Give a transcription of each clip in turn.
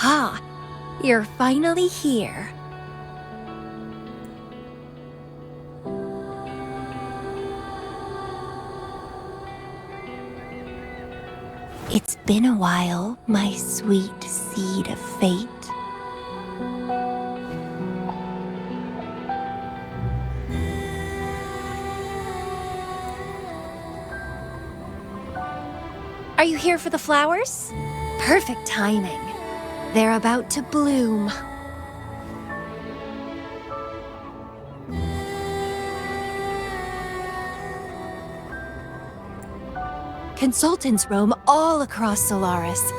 Aha! You're finally here. It's been a while, my sweet seed of fate. Are you here for the flowers? Perfect timing. They're about to bloom. Consultants roam all across Solaris,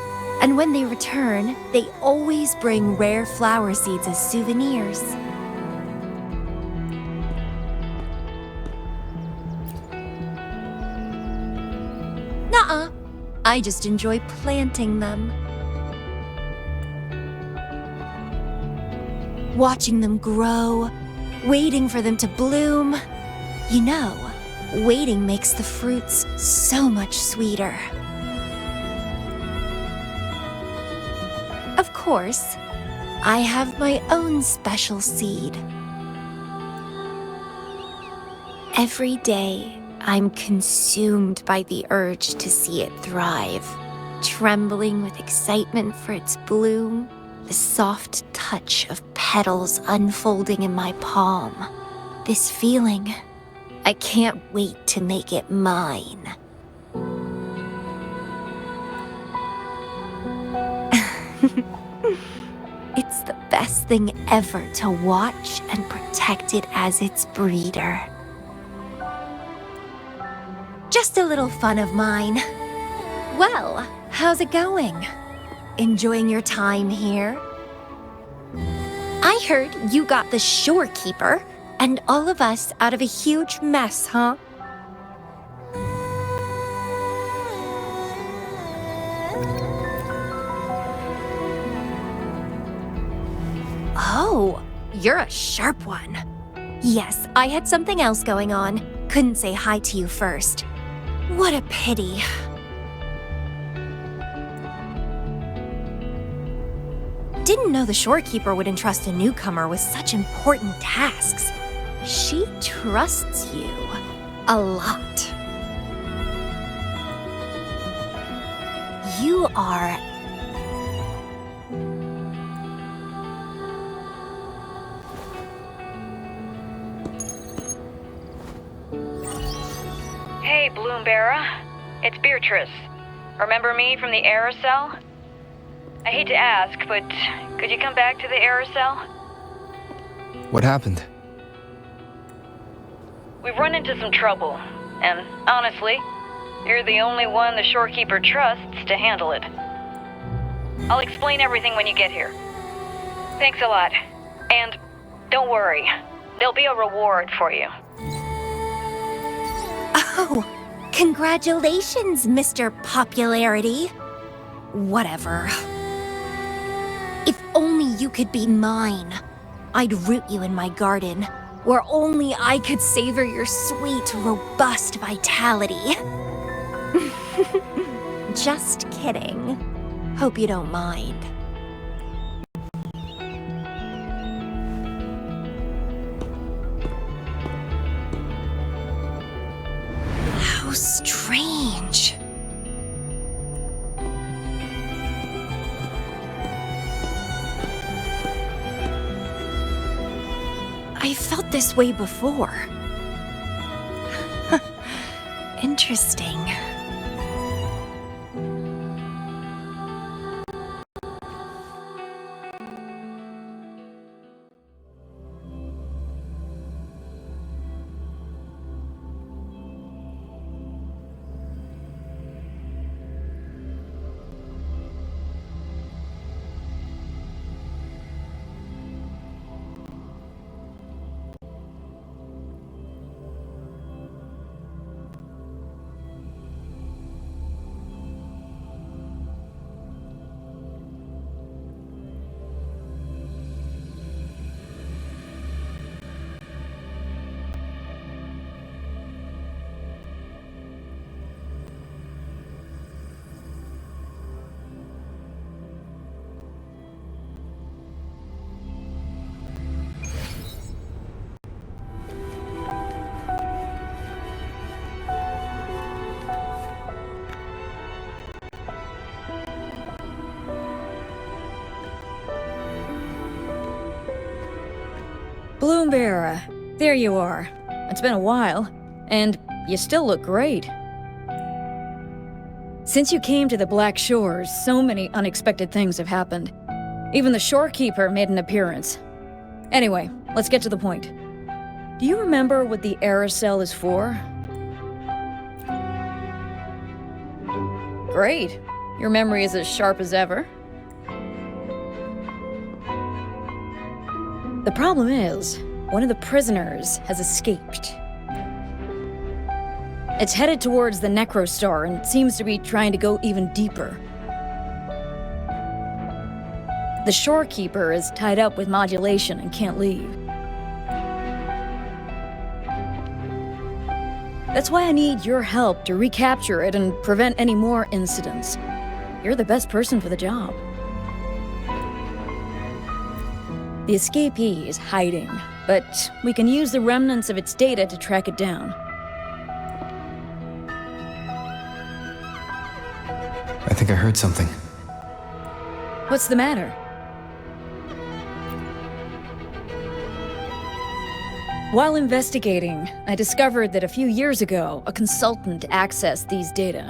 and when they return, they always bring rare flower seeds as souvenirs. Nuh-uh. I just enjoy planting them. Watching them grow, waiting for them to bloom. You know, waiting makes the fruits so much sweeter. Of course, I have my own special seed. Every day, I'm consumed by the urge to see it thrive, trembling with excitement for its bloom, the soft touch of petals unfolding in my palm. This feeling, I can't wait to make it mine. It's the best thing ever to watch and protect it as its breeder. Just a little fun of mine. Well, how's it going? Enjoying your time here? I heard you got the shorekeeper and all of us out of a huge mess, huh? Oh, you're a sharp one. Yes, I had something else going on. Couldn't say hi to you first. What a pity. Didn't know the shorekeeper would entrust a newcomer with such important tasks. She trusts you a lot. You are... Hey, Bloombearer. It's Beatrice. Remember me from the aerosol? I hate to ask, but could you come back to the aerosol? What happened? We've run into some trouble, and honestly, you're the only one the shorekeeper trusts to handle it. I'll explain everything when you get here. Thanks a lot. And don't worry, there'll be a reward for you. Oh, congratulations, Mr. Popularity. Whatever. If only you could be mine. I'd root you in my garden, where only I could savor your sweet, robust vitality. Just kidding. Hope you don't mind. How strange. I felt this way before. Interesting. Bloomberry, there you are. It's been a while, and you still look great. Since you came to the Black Shores, so many unexpected things have happened. Even the shorekeeper made an appearance. Anyway, let's get to the point. Do you remember what the aerosol is for? Great. Your memory is as sharp as ever. The problem is, one of the prisoners has escaped. It's headed towards the Necrostar and seems to be trying to go even deeper. The shorekeeper is tied up with modulation and can't leave. That's why I need your help to recapture it and prevent any more incidents. You're the best person for the job. The escapee is hiding, but we can use the remnants of its data to track it down. I think I heard something. What's the matter? While investigating, I discovered that a few years ago, a consultant accessed these data.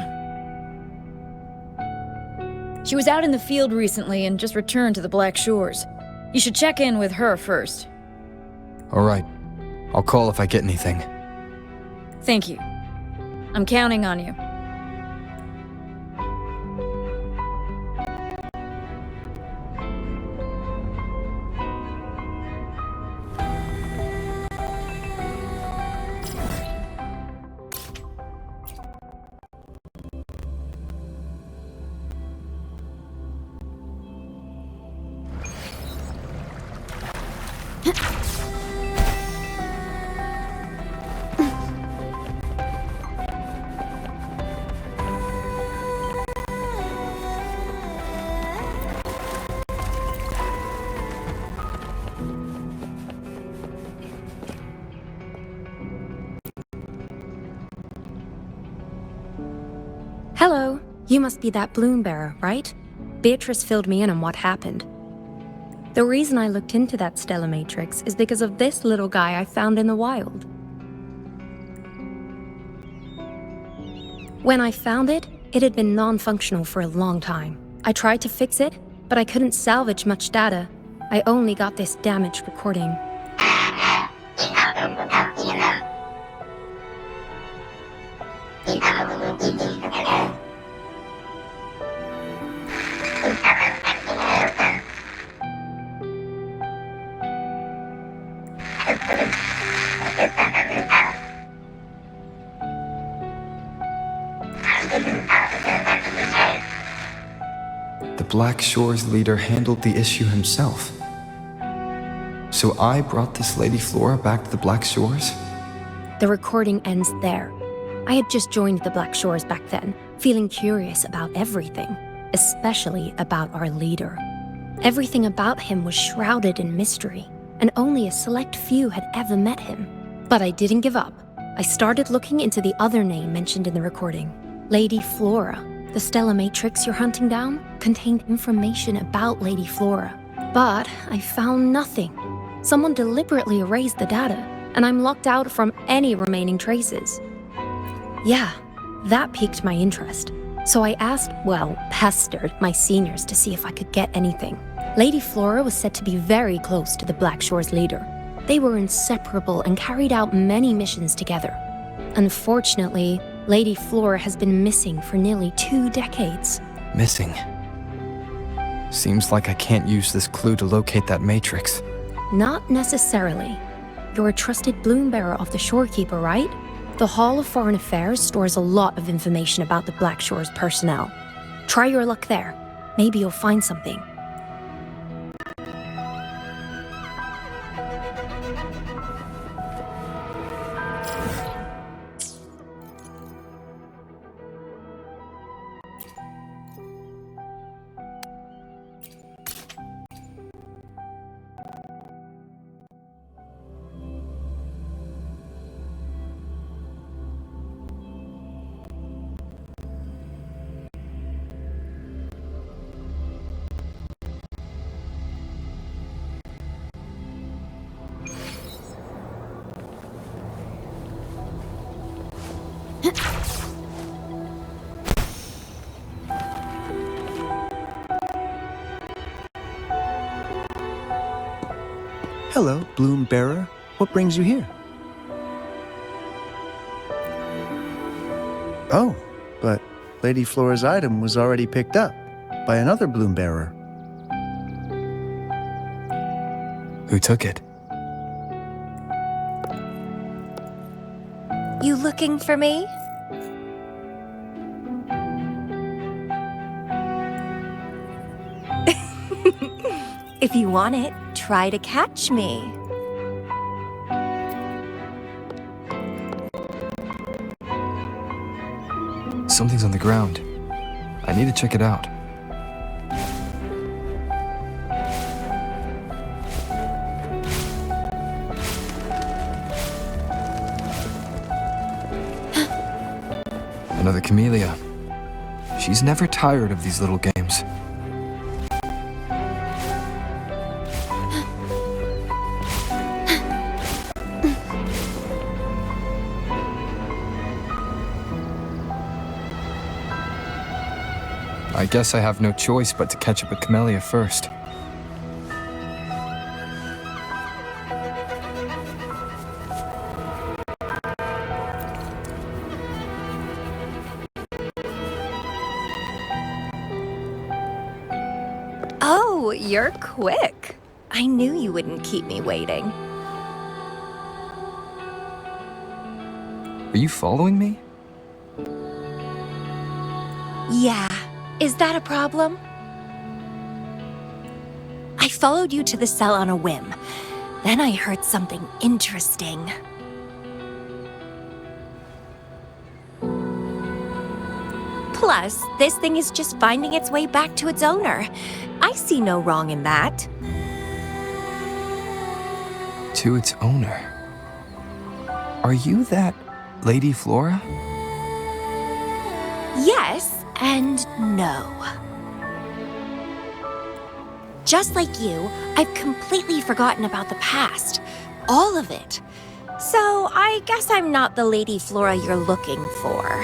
She was out in the field recently and just returned to the Black Shores. You should check in with her first. All right. I'll call if I get anything. Thank you. I'm counting on you. Hello, you must be that bloom bearer, right? Beatrice filled me in on what happened. The reason I looked into that stellar matrix is because of this little guy I found in the wild. When I found it, it had been non-functional for a long time. I tried to fix it, but I couldn't salvage much data. I only got this damaged recording. The Black Shores leader handled the issue himself. So I brought this Lady Flora back to the Black Shores? The recording ends there. I had just joined the Black Shores back then, feeling curious about everything, especially about our leader. Everything about him was shrouded in mystery, and only a select few had ever met him. But I didn't give up. I started looking into the other name mentioned in the recording, Lady Flora. The stellar matrix you're hunting down contained information about Lady Flora. But I found nothing. Someone deliberately erased the data, and I'm locked out from any remaining traces. Yeah, that piqued my interest. So I pestered my seniors to see if I could get anything. Lady Flora was said to be very close to the Black Shores leader. They were inseparable and carried out many missions together. Unfortunately, Lady Flora has been missing for nearly 2 decades. Missing. Seems like I can't use this clue to locate that matrix. Not necessarily. You're a trusted bloom bearer of the shorekeeper, right? The Hall of Foreign Affairs stores a lot of information about the Black Shores personnel. Try your luck there. Maybe you'll find something. Hello, Bloom Bearer. What brings you here? Oh, but Lady Flora's item was already picked up by another Bloom Bearer. Who took it? You looking for me? If you want it, try to catch me. Something's on the ground. I need to check it out. Another Camellya. She's never tired of these little games. I guess I have no choice but to catch up with Camellya first. Oh, you're quick. I knew you wouldn't keep me waiting. Are you following me? Yeah. Is that a problem? I followed you to the cell on a whim. Then I heard something interesting. Plus, this thing is just finding its way back to its owner. I see no wrong in that. To its owner. Are you that Lady Flora? Yes and no. Just like you, I've completely forgotten about the past. All of it. So I guess I'm not the Lady Flora you're looking for.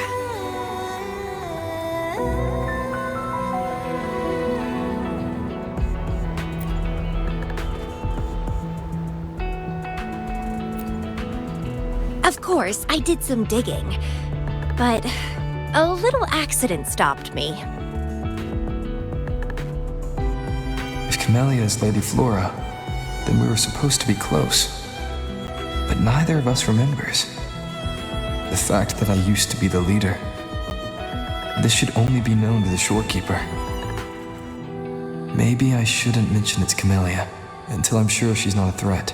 Of course, I did some digging, but a little accident stopped me. If Camellya is Lady Flora, then we were supposed to be close. But neither of us remembers. The fact that I used to be the leader. This should only be known to the shorekeeper. Maybe I shouldn't mention it's Camellya until I'm sure she's not a threat.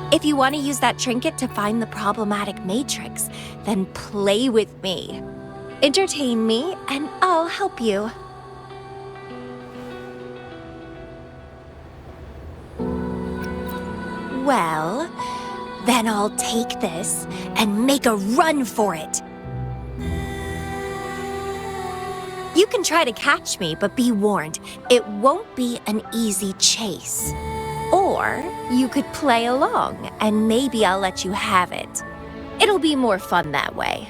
If you want to use that trinket to find the problematic matrix, then play with me. Entertain me, and I'll help you. Well, then I'll take this and make a run for it. You can try to catch me, but be warned, it won't be an easy chase. Or you could play along, and maybe I'll let you have it. It'll be more fun that way.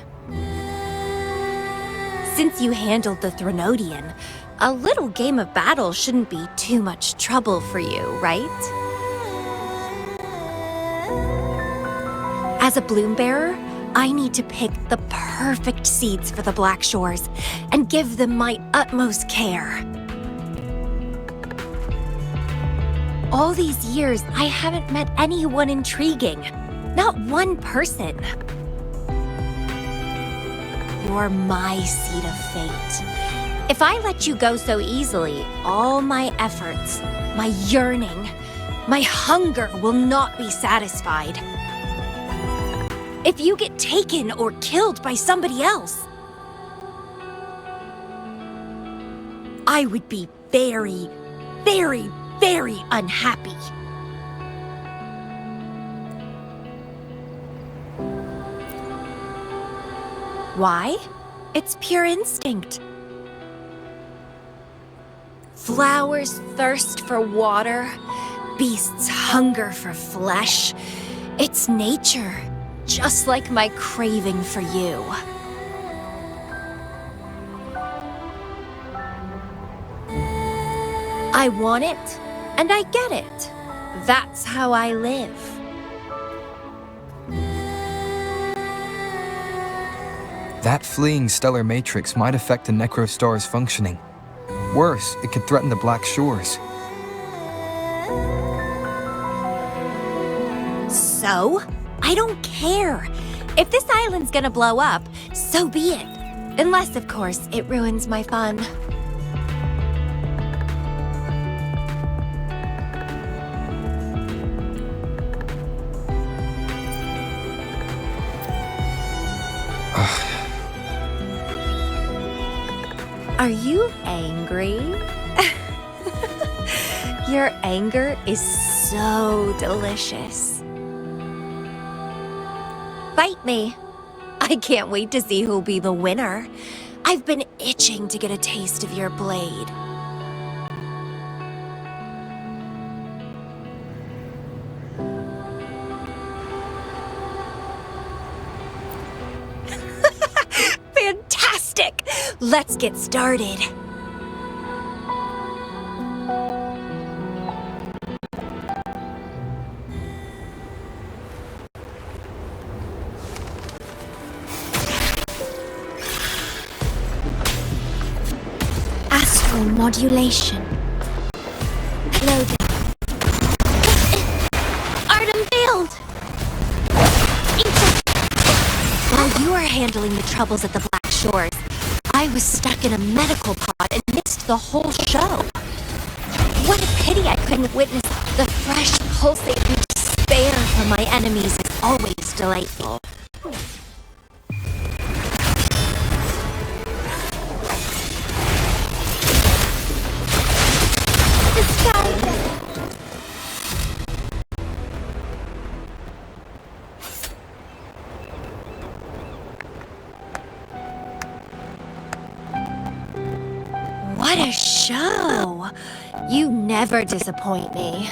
Since you handled the Threnodian, a little game of battle shouldn't be too much trouble for you, right? As a bloom bearer, I need to pick the perfect seeds for the Black Shores and give them my utmost care. All these years, I haven't met anyone intriguing. Not one person. You're my seed of fate. If I let you go so easily, all my efforts, my yearning, my hunger will not be satisfied. If you get taken or killed by somebody else, I would be very, very, very unhappy. Why? It's pure instinct. Flowers thirst for water, beasts hunger for flesh. It's nature, just like my craving for you. I want it, and I get it. That's how I live. That fleeing stellar matrix might affect the Necrostar's functioning. Worse, it could threaten the Black Shores. So? I don't care. If this island's gonna blow up, so be it. Unless, of course, it ruins my fun. Are you angry? Your anger is so delicious. Fight me. I can't wait to see who'll be the winner. I've been itching to get a taste of your blade. Fantastic! Let's get started. Astral modulation. Hello there. Artem failed! While you were handling the troubles at the Black Shores, I was stuck in a medical pod and missed the whole show. What a pity I couldn't witness the fresh, pulsating despair from my enemies is always delightful. This guy... What a show! You never disappoint me.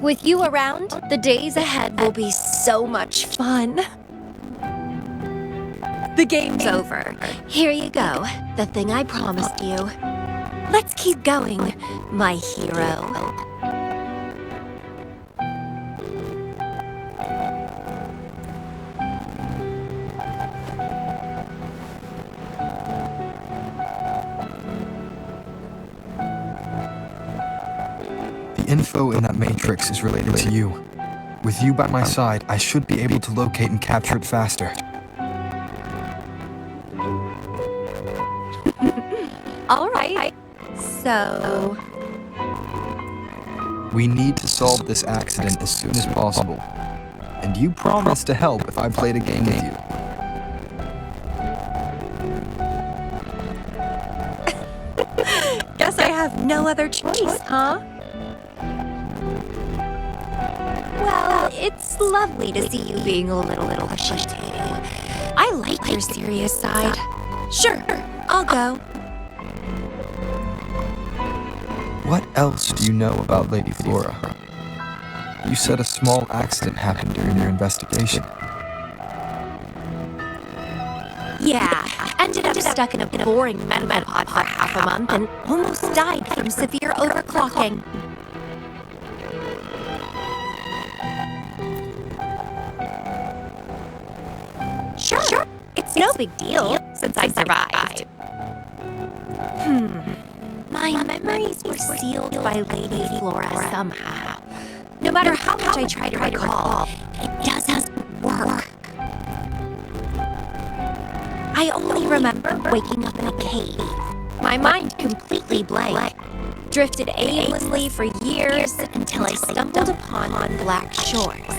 With you around, the days ahead will be so much fun. The game's over. Here you go, the thing I promised you. Let's keep going, my hero. The info in that matrix is related to you. With you by my side, I should be able to locate and capture it faster. All right. So... We need to solve this accident as soon as possible. And you promised to help if I played a game with you. Guess I have no other choice, huh? Well, it's lovely to see you being a little pushy too. I like your serious side. Sure, I'll go. What else do you know about Lady Flora? You said a small accident happened during your investigation. Yeah, ended up stuck in a boring metapod for half a month and almost died from severe overclocking. Sure, it's no big deal since I survived. My memories were sealed by Lady Flora somehow. No matter how much I try to recall, it doesn't work. I only remember waking up in a cave, my mind completely blank, drifted aimlessly for years until I stumbled upon Black Shores.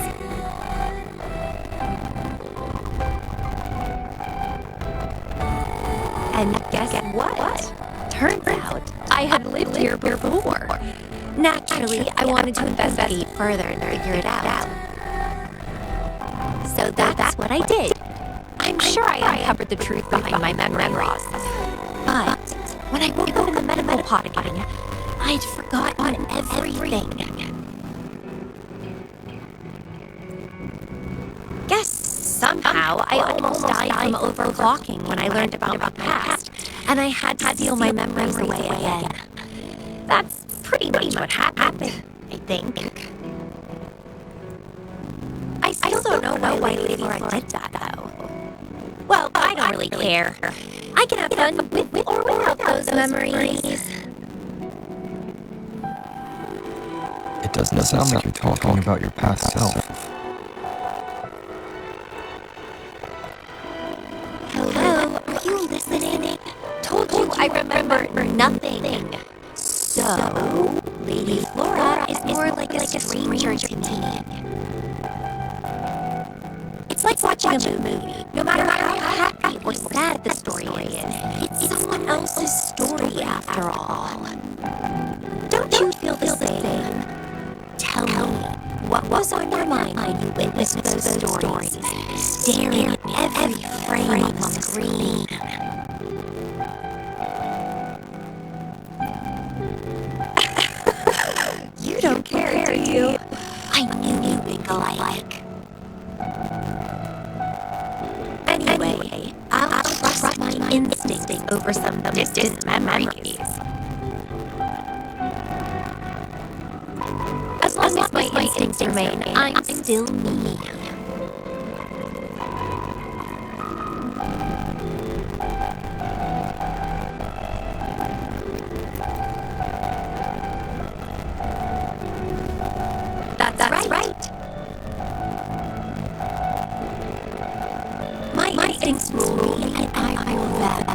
And guess what? Turns out I had lived here before. Naturally, I wanted to investigate further and figure it out. So that's what I did. I'm sure I uncovered the truth behind my memory loss. But when I woke up in the medical pod again, I'd forgotten everything. Guess somehow I almost died from overclocking when I learned about my past, and I had to seal my memories away again. That's pretty much what happened, I think. I still don't know why Lady Flora did that, though. Well, I don't really care. I can have fun with or without those memories. It doesn't sound like you're talking about your past self. Hello, are you listening? Told you I remember nothing. So, Lady Flora is more like a stranger to me. It's like watching a movie. No matter how happy or sad the story is, it's someone else's story after all. Don't you feel the same? Tell me, what was on your mind when you witnessed those stories, staring at every frame on the screen? You don't care, do you? I knew you'd think alike. Anyway, I'll trust my instinct over some distant memories. As long as my instincts remain, I'm still me. That's right. My instincts rule me, and I rule them.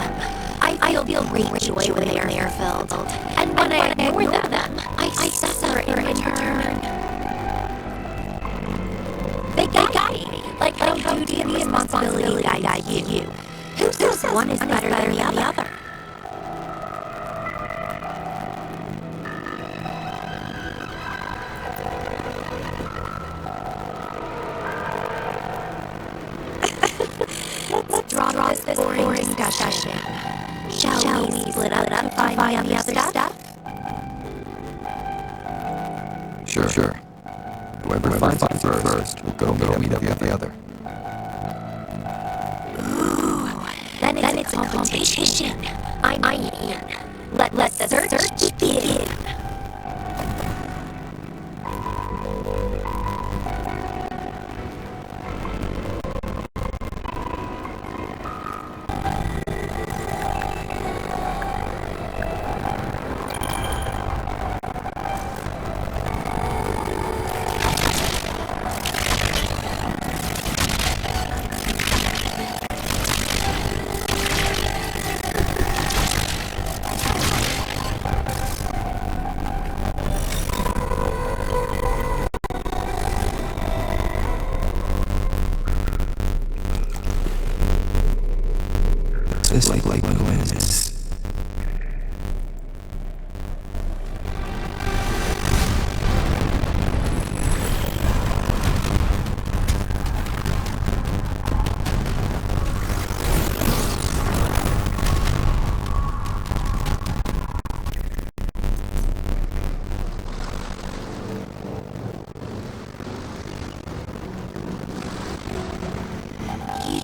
I feel great joy when they are filled, and when I ignore them, I suffer in return. They guide me, like how duty and responsibility guide you. Who says one is better than the other? Let's drop this boring discussion. Shall we split up and find the other stuff? Sure. Whoever finds it first will go meet up with the other. Ooh, then it's a competition. I'm in. Let the search begin. This like luminous.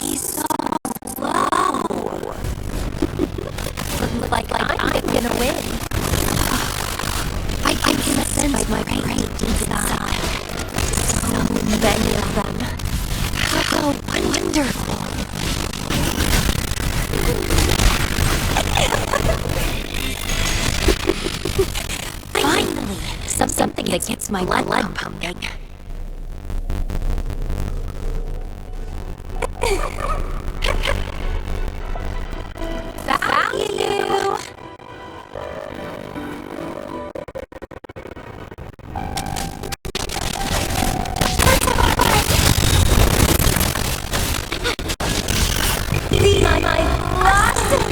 He's so low. Like I'm gonna win. I can sense my pain inside. So many of them. How wonderful. Finally, something that gets my blood pumping. Found you! Be my blossom!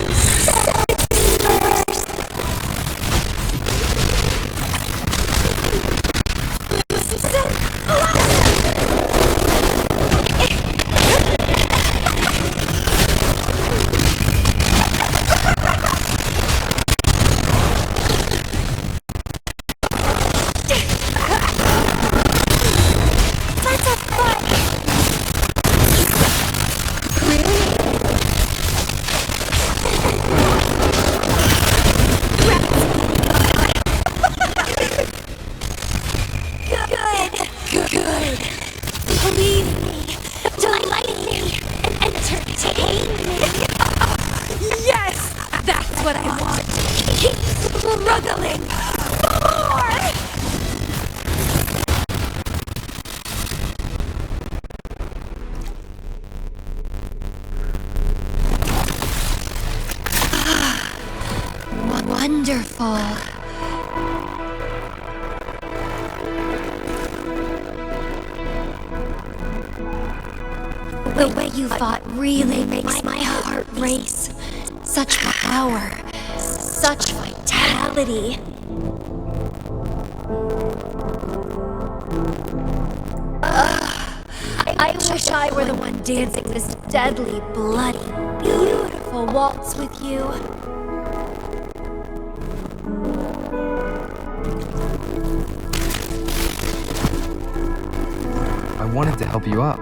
Good. Believe me. Delight me. Entertain me. Yes! That's what I want. Keep struggling. More! Wonderful. The way you fought really makes my heart race. Such power, such vitality. I wish I were the one dancing this deadly, bloody, beautiful waltz with you. I wanted to help you up.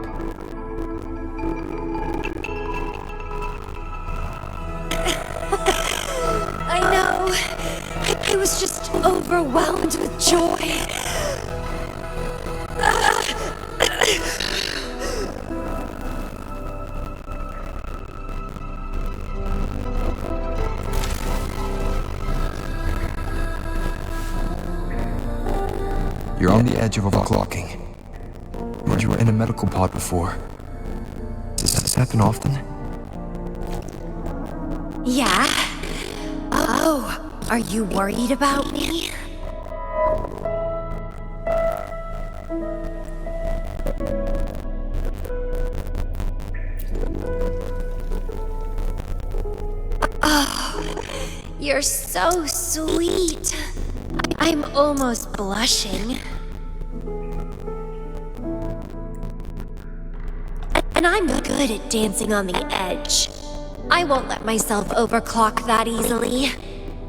I know. I was just overwhelmed with joy. You're on the edge of overclocking. You were in a medical pod before. Does this happen often? Yeah? Oh, are you worried about me? Oh, you're so sweet. I'm almost blushing. And I'm good at dancing on the edge. I won't let myself overclock that easily.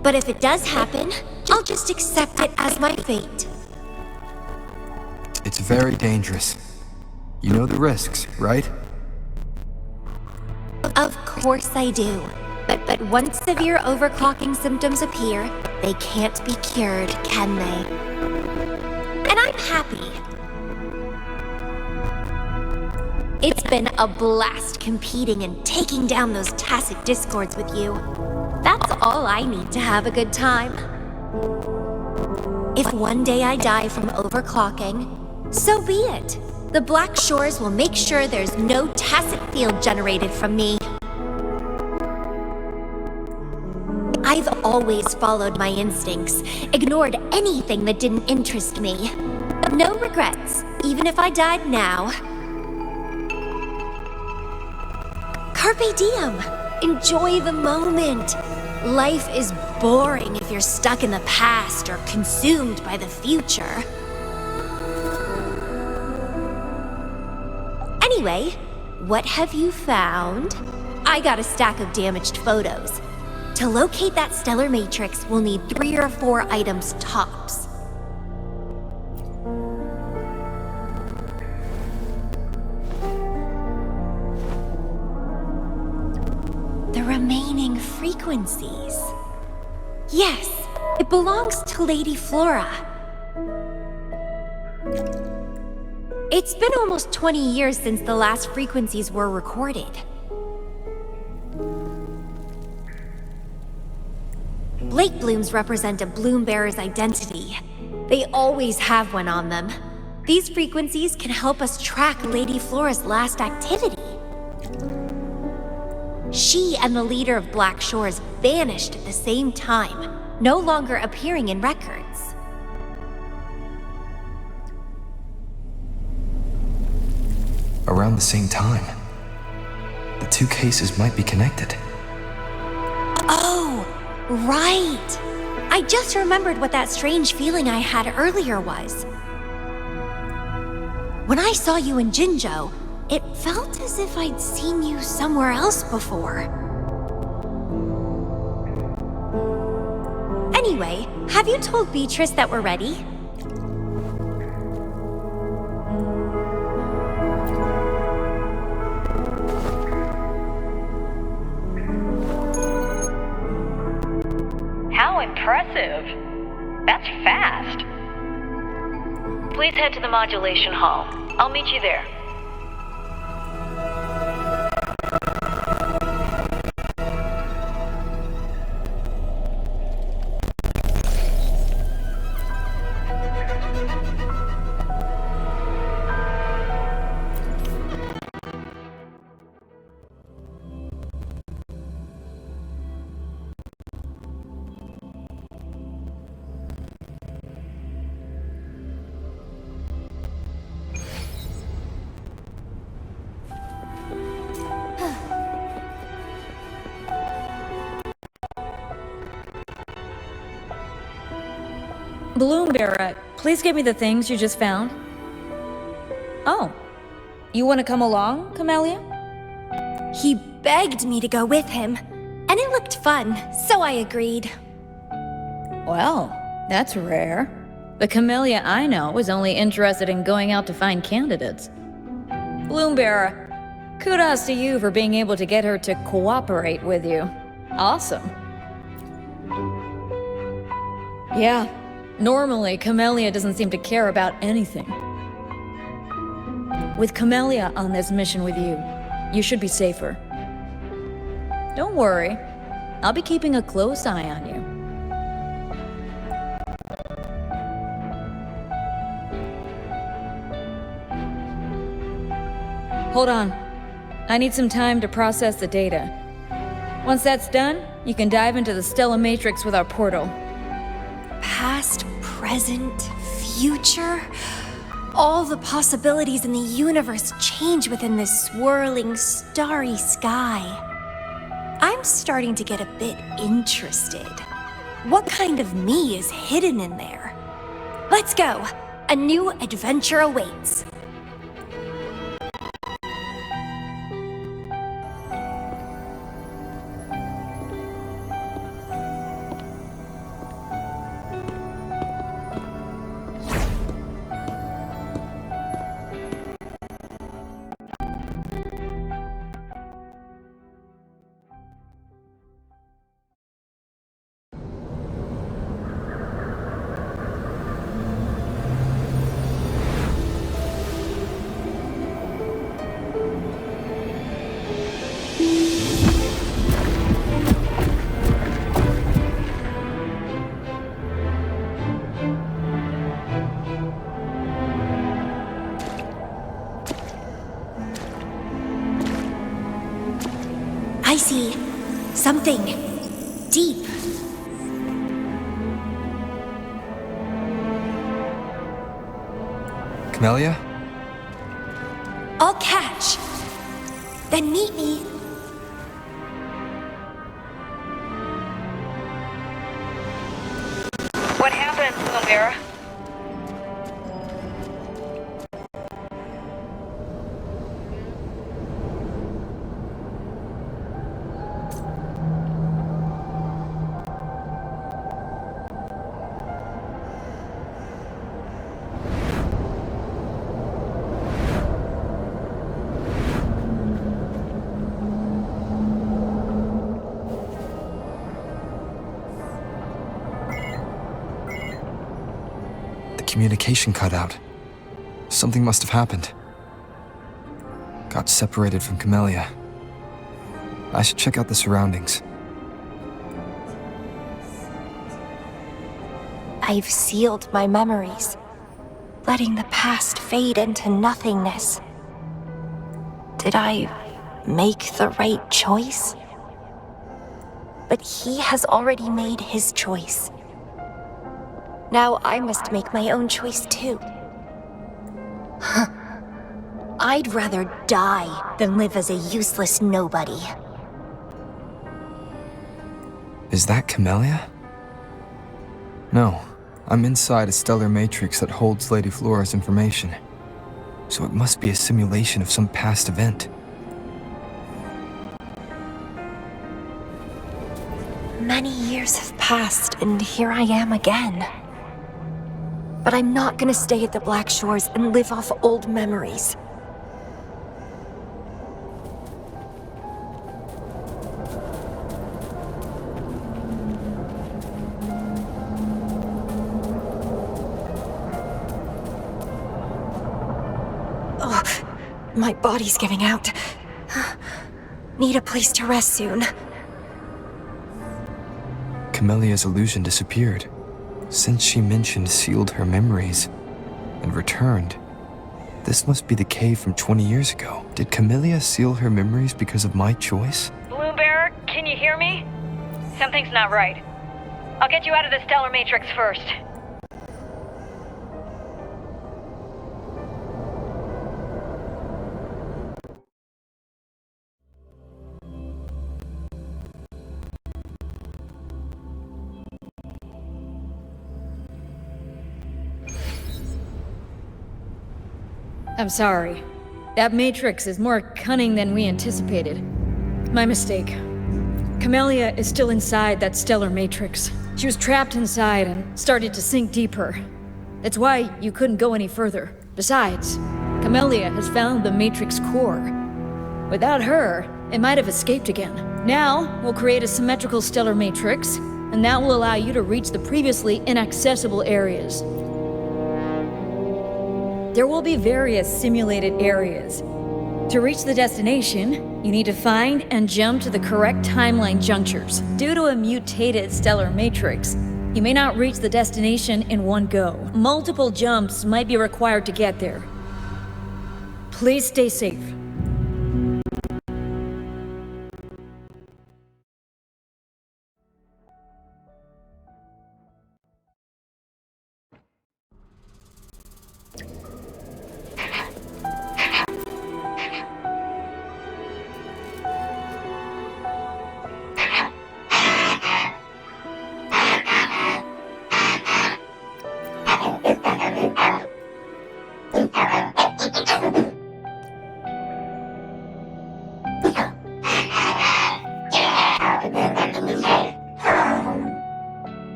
But if it does happen, I'll just accept it as my fate. It's very dangerous. You know the risks, right? Of course I do. But once severe overclocking symptoms appear, they can't be cured, can they? And I'm happy. It's been a blast competing and taking down those tacit discords with you. That's all I need to have a good time. If one day I die from overclocking, so be it. The Black Shores will make sure there's no tacit field generated from me. I've always followed my instincts, ignored anything that didn't interest me. No regrets, even if I died now. Carpe diem. Enjoy the moment. Life is boring if you're stuck in the past or consumed by the future. Anyway, what have you found? I got a stack of damaged photos. To locate that stellar matrix, we'll need 3 or 4 items tops. The remaining frequencies. Yes, it belongs to Lady Flora. It's been almost 20 years since the last frequencies were recorded. Lake blooms represent a bloom bearer's identity. They always have one on them. These frequencies can help us track Lady Flora's last activity. She and the leader of Black Shores vanished at the same time, no longer appearing in records. Around the same time. The 2 cases might be connected. Oh, right! I just remembered what that strange feeling I had earlier was. When I saw you in Jinzhou, it felt as if I'd seen you somewhere else before. Anyway, have you told Beatrice that we're ready? How impressive. That's fast. please head to the modulation hall. I'll meet you there. Bloomberry, please give me the things you just found. Oh, you want to come along, Camellya? He begged me to go with him, and it looked fun, so I agreed. Well, that's rare. The Camellya I know is only interested in going out to find candidates. Bloomberry, kudos to you for being able to get her to cooperate with you. Awesome. Yeah, normally Camellya doesn't seem to care about anything. With Camellya on this mission with you, you should be safer. Don't worry, I'll be keeping a close eye on you. Hold on. I need some time to process the data. Once that's done, you can dive into the Stella Matrix with our portal. Past, present, future. All the possibilities in the universe change within this swirling, starry sky. I'm starting to get a bit interested. What kind of me is hidden in there? Let's go! A new adventure awaits. I see something deep. Camellya? I'll catch. Then meet me. What happened, Camellya? Communication cut out. Something must have happened. Got separated from Camellya. I should check out the surroundings. I've sealed my memories, letting the past fade into nothingness. Did I make the right choice? But he has already made his choice. Now I must make my own choice too. I'd rather die than live as a useless nobody. Is that Camellya? No, I'm inside a stellar matrix that holds Lady Flora's information. So it must be a simulation of some past event. Many years have passed, and here I am again. But I'm not gonna stay at the Black Shores and live off old memories. My body's giving out. Need a place to rest soon. Camellya's illusion disappeared. Since she mentioned sealed her memories and returned, this must be the cave from 20 years ago. Did Camellya seal her memories because of my choice? Bloombearer, can you hear me? Something's not right. I'll get you out of the stellar matrix first. I'm sorry. That matrix is more cunning than we anticipated. My mistake. Camellya is still inside that stellar matrix. She was trapped inside and started to sink deeper. That's why you couldn't go any further. Besides, Camellya has found the matrix core. Without her, it might have escaped again. Now, we'll create a symmetrical stellar matrix, and that will allow you to reach the previously inaccessible areas. There will be various simulated areas. To reach the destination, you need to find and jump to the correct timeline junctures. Due to a mutated stellar matrix, you may not reach the destination in one go. Multiple jumps might be required to get there. Please stay safe.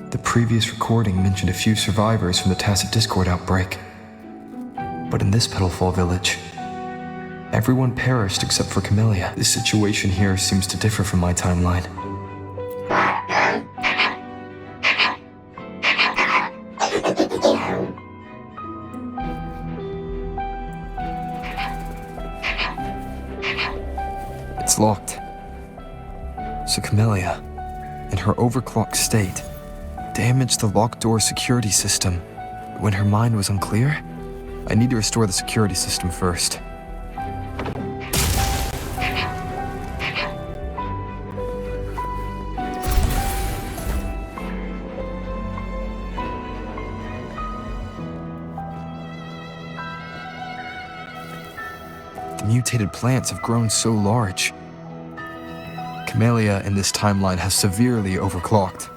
The previous recording mentioned a few survivors from the Tacit Discord outbreak. But in this Petalfall village, everyone perished except for Camellya. The situation here seems to differ from my timeline. It's locked. So Camellya, in her overclocked state, damaged the locked door security system when her mind was unclear? I need to restore the security system first. The mutated plants have grown so large. Camellya in this timeline has severely overclocked.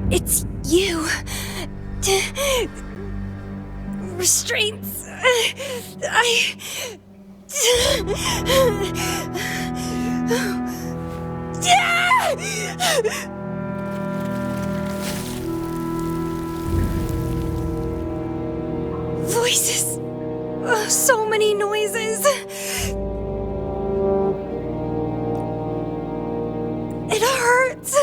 It's you. Restraints. Voices. So many noises. It hurts.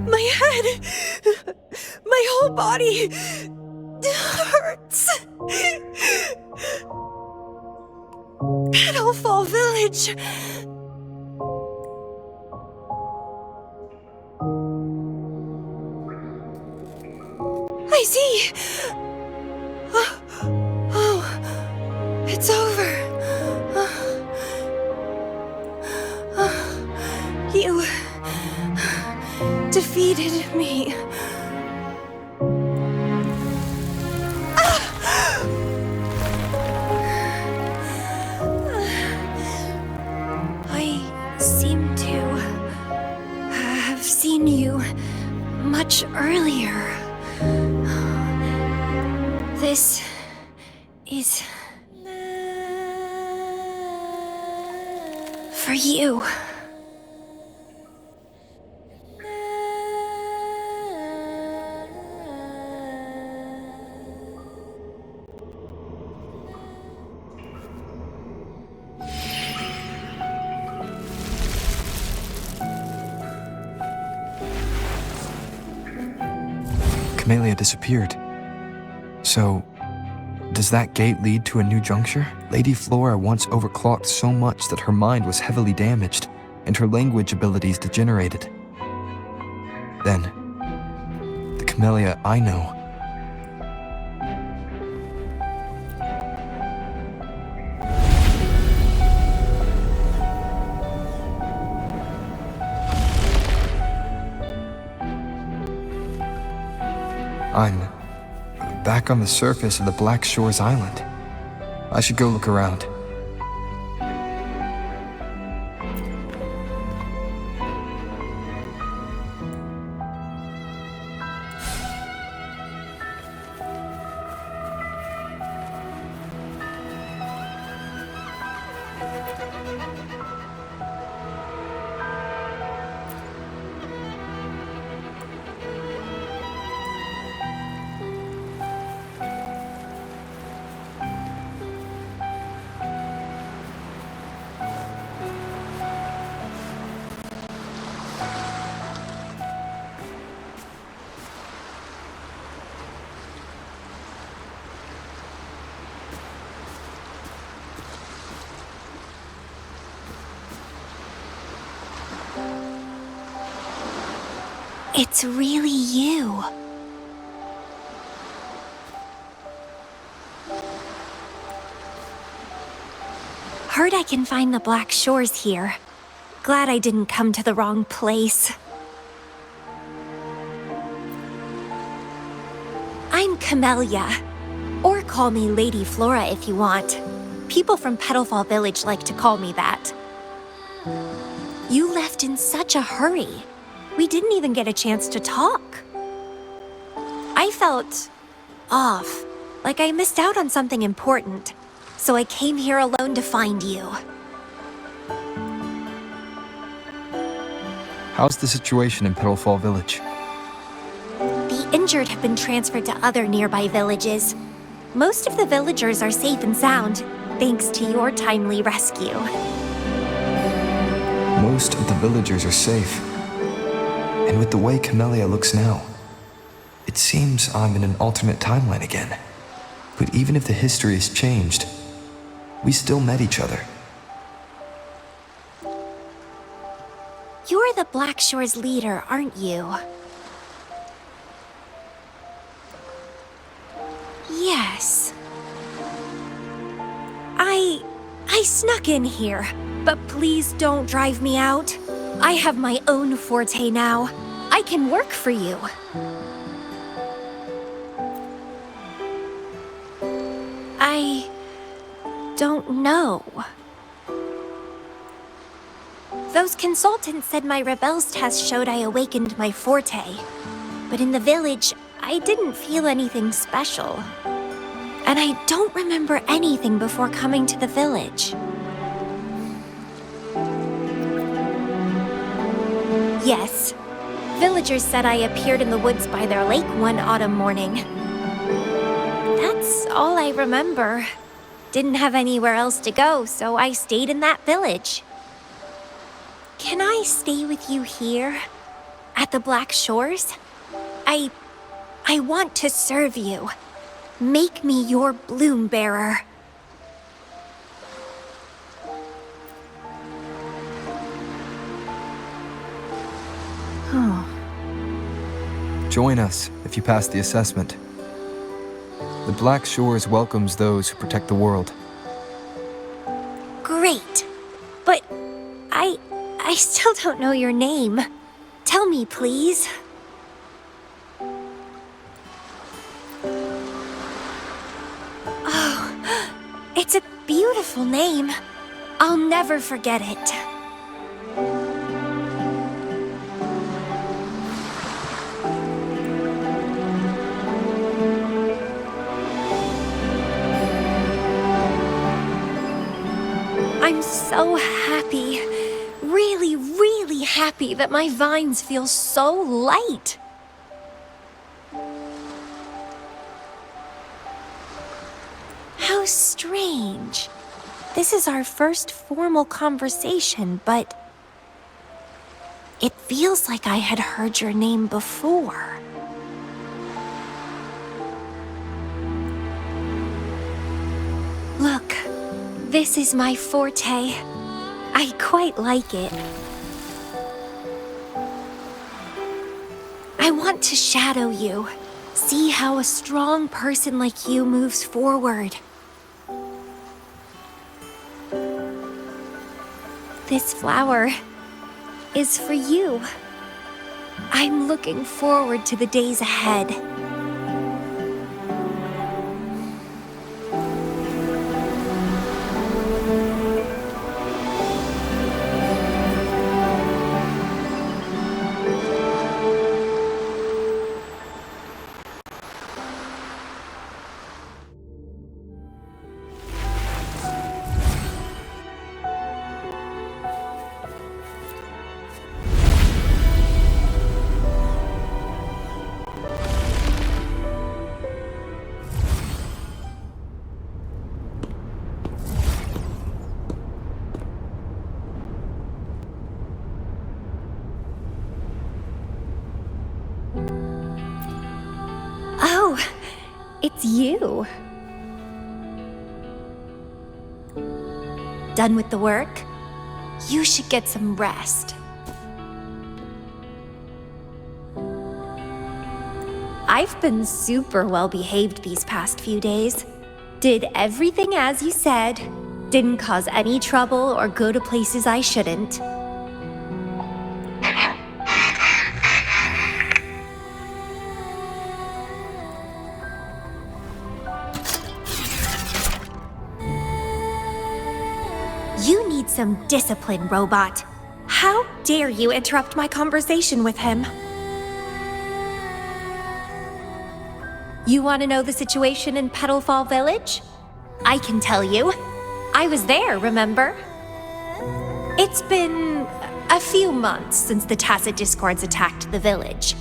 My head, my whole body hurts. Petalfall Village. I see. Oh, it's over. You defeated me. I seem This is for you. Camellya disappeared. So, does that gate lead to a new juncture? Lady Flora once overclocked so much that her mind was heavily damaged, and her language abilities degenerated. Then, the Camellya I know. I'm back on the surface of the Black Shores Island. I should go look around. It's really you. Heard I can find the Black Shores here. Glad I didn't come to the wrong place. I'm Camellya. Or call me Lady Flora if you want. People from Petalfall Village like to call me that. You left in such a hurry. We didn't even get a chance to talk. I felt off, like I missed out on something important. So I came here alone to find you. How's the situation in Petalfall Village? The injured have been transferred to other nearby villages. Most of the villagers are safe and sound, thanks to your timely rescue. Most of the villagers are safe. And with the way Camellya looks now, it seems I'm in an alternate timeline again. But even if the history has changed, we still met each other. You're the Black Shores leader, aren't you? Yes. I snuck in here, but please don't drive me out. I have my own forte now. I can work for you. I don't know. Those consultants said my rebels test showed I awakened my forte. But in the village, I didn't feel anything special. And I don't remember anything before coming to the village. Yes. Villagers said I appeared in the woods by their lake one autumn morning. That's all I remember. Didn't have anywhere else to go, so I stayed in that village. Can I stay with you here? At the Black Shores? I want to serve you. Make me your bloom bearer. Join us if you pass the assessment. The Black Shores welcomes those who protect the world. Great. But I still don't know your name. Tell me, please. Oh, it's a beautiful name. I'll never forget it. I'm so happy. Really, really happy that my vines feel so light. How strange. This is our first formal conversation, but it feels like I had heard your name before. Look, this is my forte. I quite like it. I want to shadow you, see how a strong person like you moves forward. This flower is for you. I'm looking forward to the days ahead. Oh, it's you. Done with the work? You should get some rest. I've been super well behaved these past few days. Did everything as you said. Didn't cause any trouble or go to places I shouldn't. You need some discipline, robot. How dare you interrupt my conversation with him? You want to know the situation in Petalfall Village? I can tell you. I was there, remember? It's been a few months since the Tacit Discords attacked the village.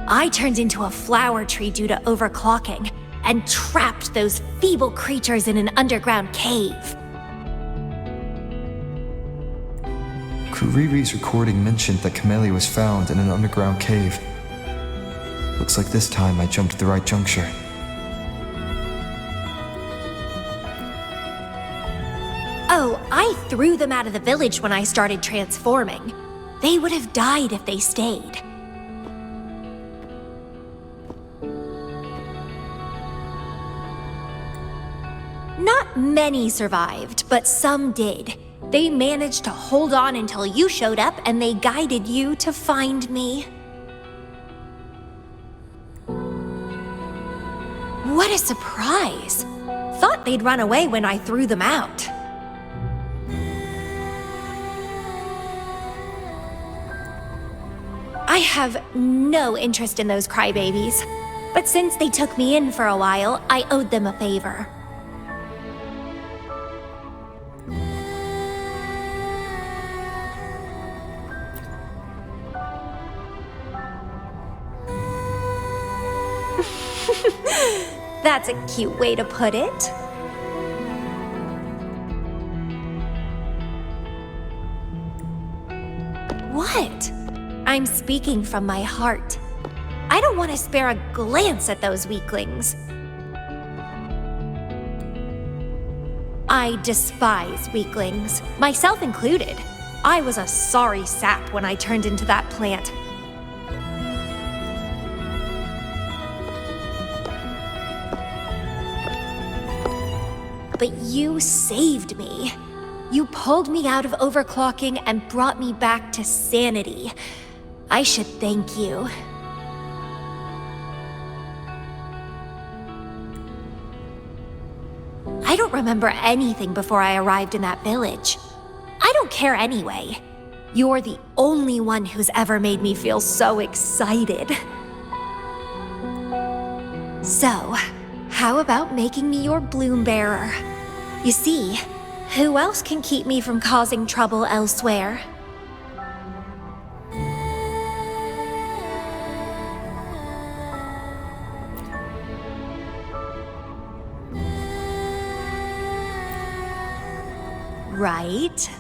I turned into a flower tree due to overclocking, and trapped those feeble creatures in an underground cave. Kuriri's recording mentioned that Camellya was found in an underground cave. Looks like this time I jumped at the right juncture. Oh, I threw them out of the village when I started transforming. They would have died if they stayed. Not many survived, but some did. They managed to hold on until you showed up, and they guided you to find me. What a surprise! Thought they'd run away when I threw them out. I have no interest in those crybabies, but since they took me in for a while, I owed them a favor. That's a cute way to put it. What? I'm speaking from my heart. I don't want to spare a glance at those weaklings. I despise weaklings, myself included. I was a sorry sap when I turned into that plant. But you saved me. You pulled me out of overclocking and brought me back to sanity. I should thank you. I don't remember anything before I arrived in that village. I don't care anyway. You're the only one who's ever made me feel so excited. So, how about making me your bloom bearer? You see, who else can keep me from causing trouble elsewhere? Right?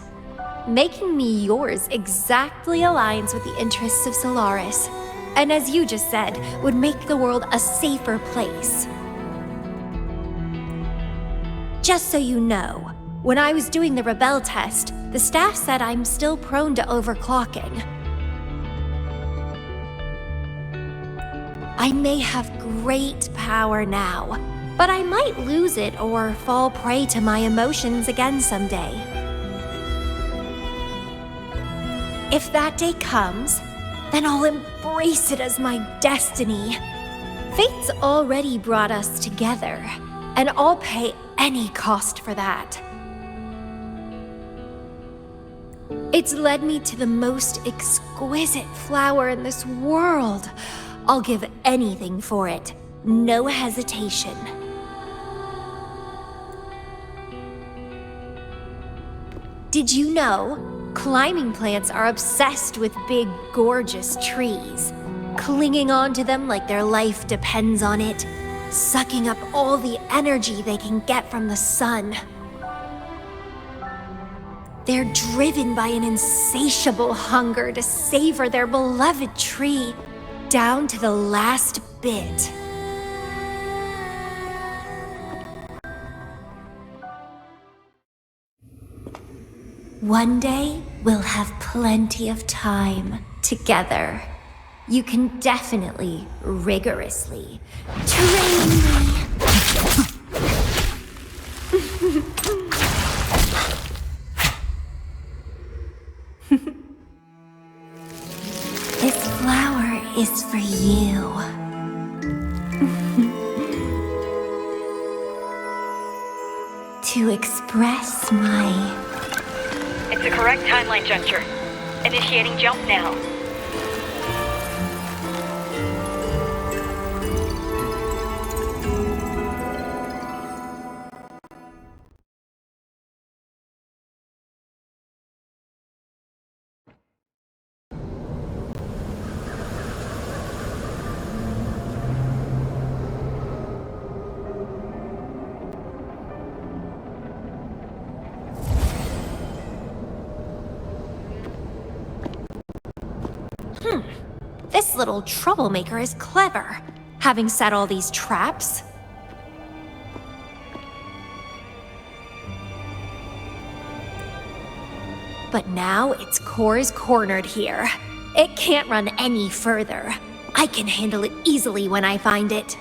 Making me yours exactly aligns with the interests of Solaris, and as you just said, would make the world a safer place. Just so you know, when I was doing the Rebel test, the staff said I'm still prone to overclocking. I may have great power now, but I might lose it or fall prey to my emotions again someday. If that day comes, then I'll embrace it as my destiny. Fate's already brought us together, and I'll pay any cost for that. It's led me to the most exquisite flower in this world. I'll give anything for it, no hesitation. Did you know? Climbing plants are obsessed with big, gorgeous trees, clinging onto them like their life depends on it, sucking up all the energy they can get from the sun. They're driven by an insatiable hunger to savor their beloved tree down to the last bit. One day, we'll have plenty of time together. You can definitely, rigorously, train me. This flower is for you. To express my... It's the correct timeline juncture. Initiating jump now. This little troublemaker is clever, having set all these traps. But now its core is cornered here. It can't run any further. I can handle it easily when I find it.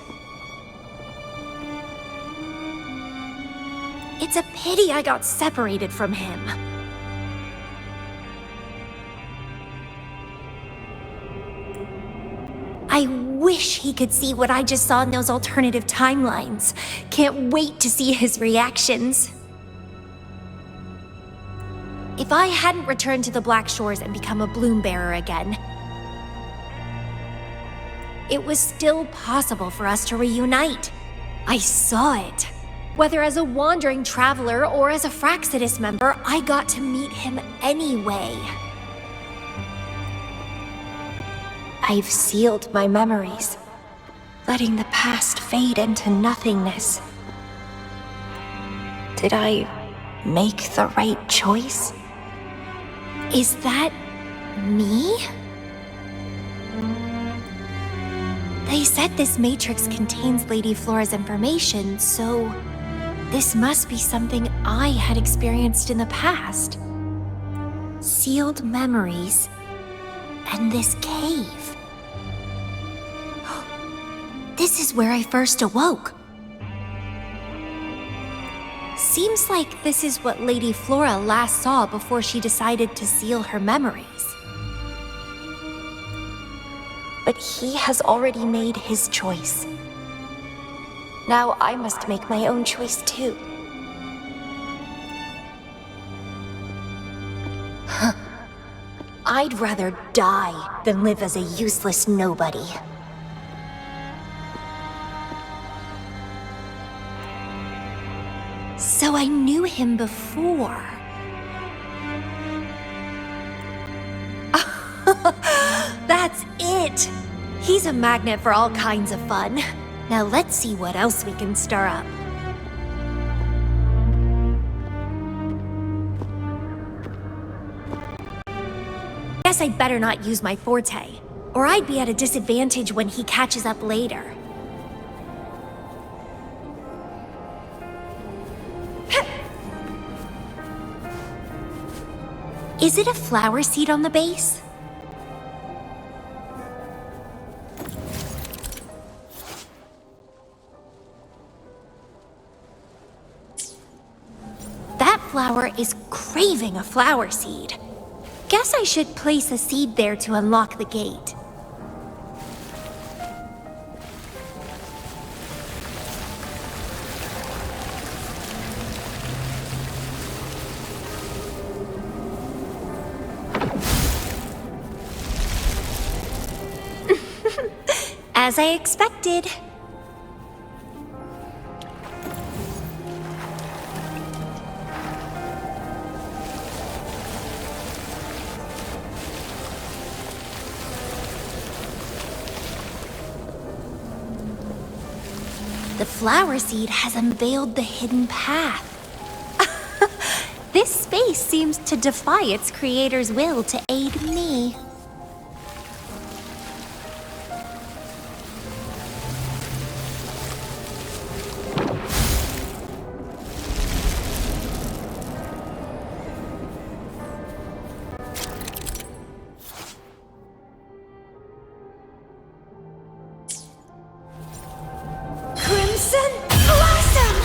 It's a pity I got separated from him. I wish he could see what I just saw in those alternative timelines. Can't wait to see his reactions. If I hadn't returned to the Black Shores and become a bloom bearer again, it was still possible for us to reunite. I saw it. Whether as a wandering traveler or as a Fraxidus member, I got to meet him anyway. I've sealed my memories, letting the past fade into nothingness. Did I make the right choice? Is that me? They said this matrix contains Lady Flora's information, so this must be something I had experienced in the past. Sealed memories and this cave. This is where I first awoke. Seems like this is what Lady Flora last saw before she decided to seal her memories. But he has already made his choice. Now I must make my own choice too. I'd rather die than live as a useless nobody. So though I knew him before. That's it! He's a magnet for all kinds of fun. Now let's see what else we can stir up. Guess I'd better not use my forte, or I'd be at a disadvantage when he catches up later. Is it a flower seed on the base? That flower is craving a flower seed. Guess I should place a seed there to unlock the gate. As I expected. The flower seed has unveiled the hidden path. This space seems to defy its creator's will to aid me. Crimson Blossom!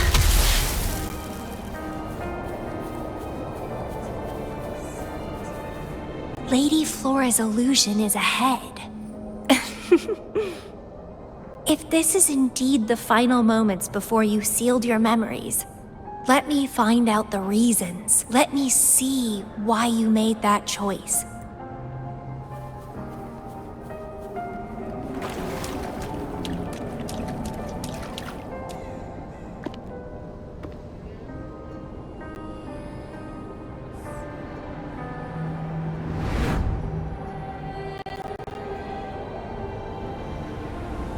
Lady Flora's illusion is ahead. If this is indeed the final moments before you sealed your memories, let me find out the reasons. Let me see why you made that choice.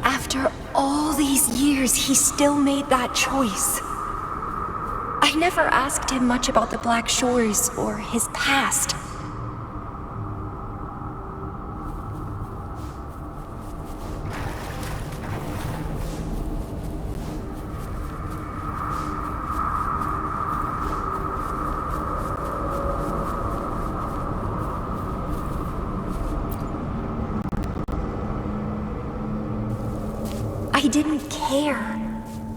After all these years, he still made that choice. I never asked him much about the Black Shores or his past. I didn't care.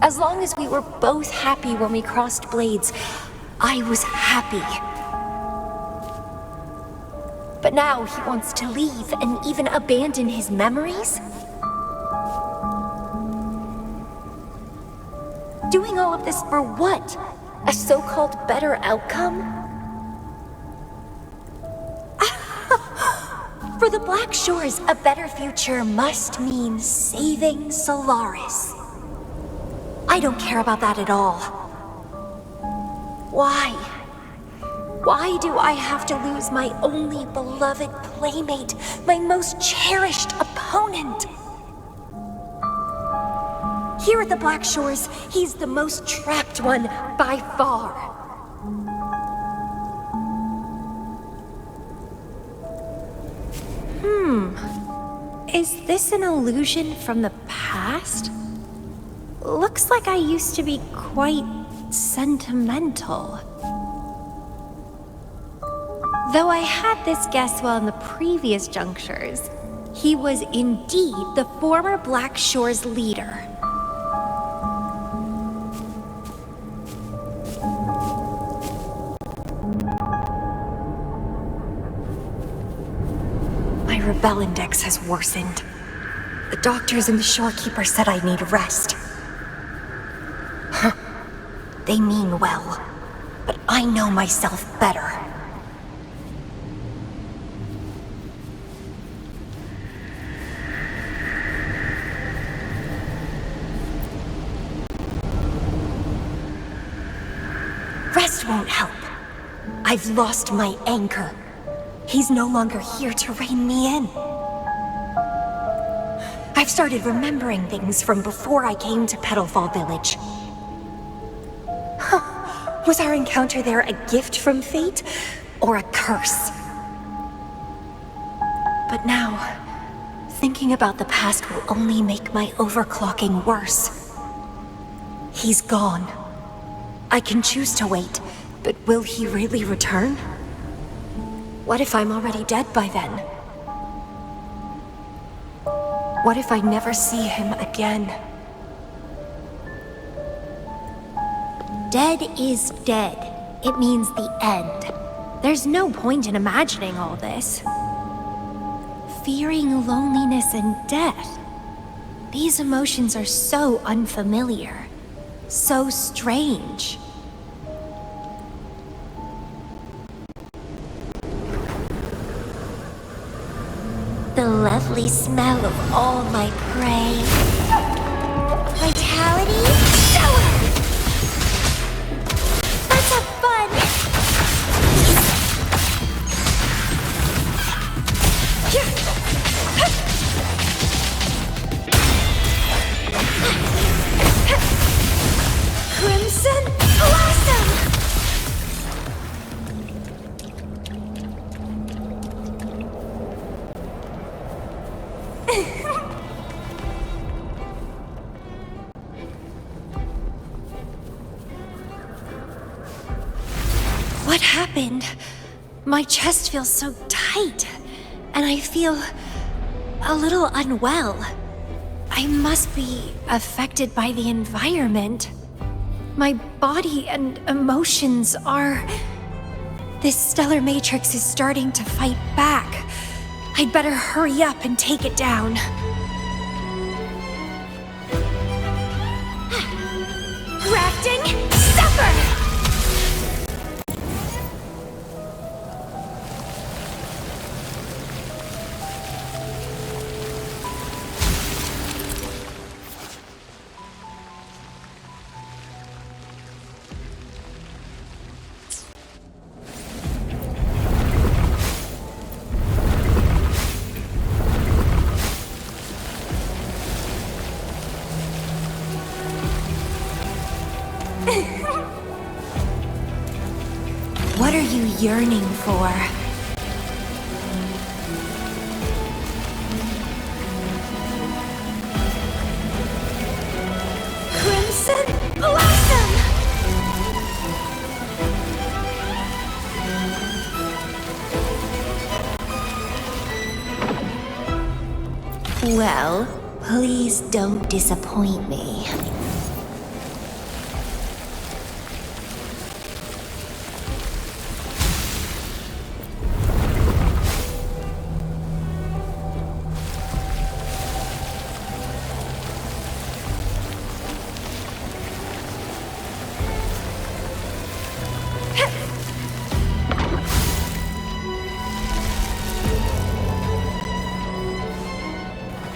As long as we were both happy when we crossed blades, I was happy. But now he wants to leave and even abandon his memories? Doing all of this for what? A so-called better outcome? For the Black Shores, a better future must mean saving Solaris. I don't care about that at all. Why? Why do I have to lose my only beloved playmate, my most cherished opponent? Here at the Black Shores, he's the most trapped one by far. Is this an illusion from the past? Looks like I used to be quite sentimental. Though I had this guess while in the previous junctures, he was indeed the former Black Shores leader. My rebel index has worsened. The doctors and the shorekeeper said I need rest. They mean well, but I know myself better. won't help. I've lost my anchor. He's no longer here to rein me in. I've started remembering things from before I came to Petalfall Village. Was our encounter there a gift from fate, or a curse? But now, thinking about the past will only make my overclocking worse. He's gone. I can choose to wait, but will he really return? What if I'm already dead by then? What if I never see him again? Dead is dead. It means the end. There's no point in imagining all this. Fearing loneliness and death. These emotions are so unfamiliar. So strange. The lovely smell of all my prey. Vitality? Shower! Let's have fun! Crimson Blossom! What happened? My chest feels so tight, and I feel a little unwell. I must be affected by the environment. My body and emotions are... This stellar matrix is starting to fight back. I'd better hurry up and take it down. Grafting, suffer! What are you yearning for? Crimson Blossom! Well, please don't disappoint me.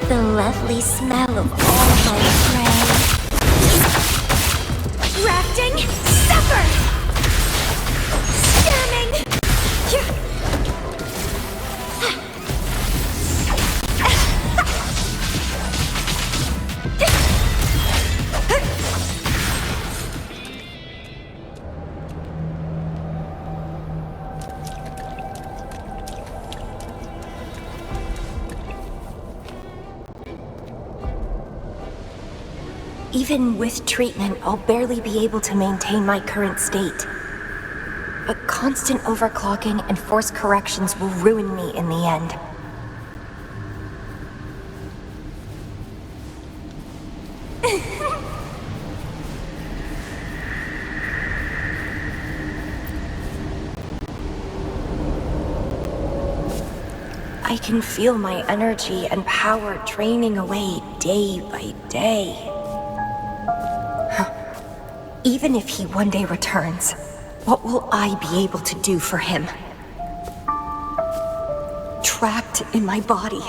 The lovely smell of all my prey. Grafting, suffer! Stamming! Even with treatment, I'll barely be able to maintain my current state. But constant overclocking and forced corrections will ruin me in the end. I can feel my energy and power draining away day by day. Even if he one day returns, what will I be able to do for him? Trapped in my body,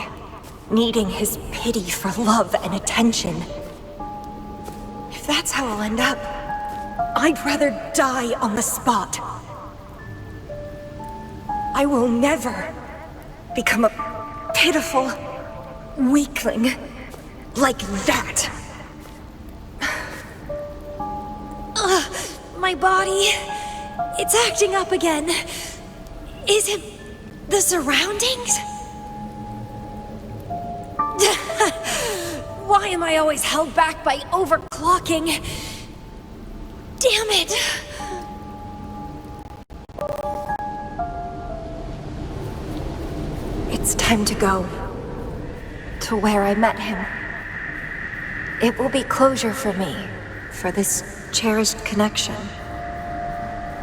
needing his pity for love and attention. If that's how I'll end up, I'd rather die on the spot. I will never become a pitiful weakling like that. My body, it's acting up again. Is it the surroundings? Why am I always held back by overclocking? Damn it! It's time to go. To where I met him. It will be closure for me, for this cherished connection.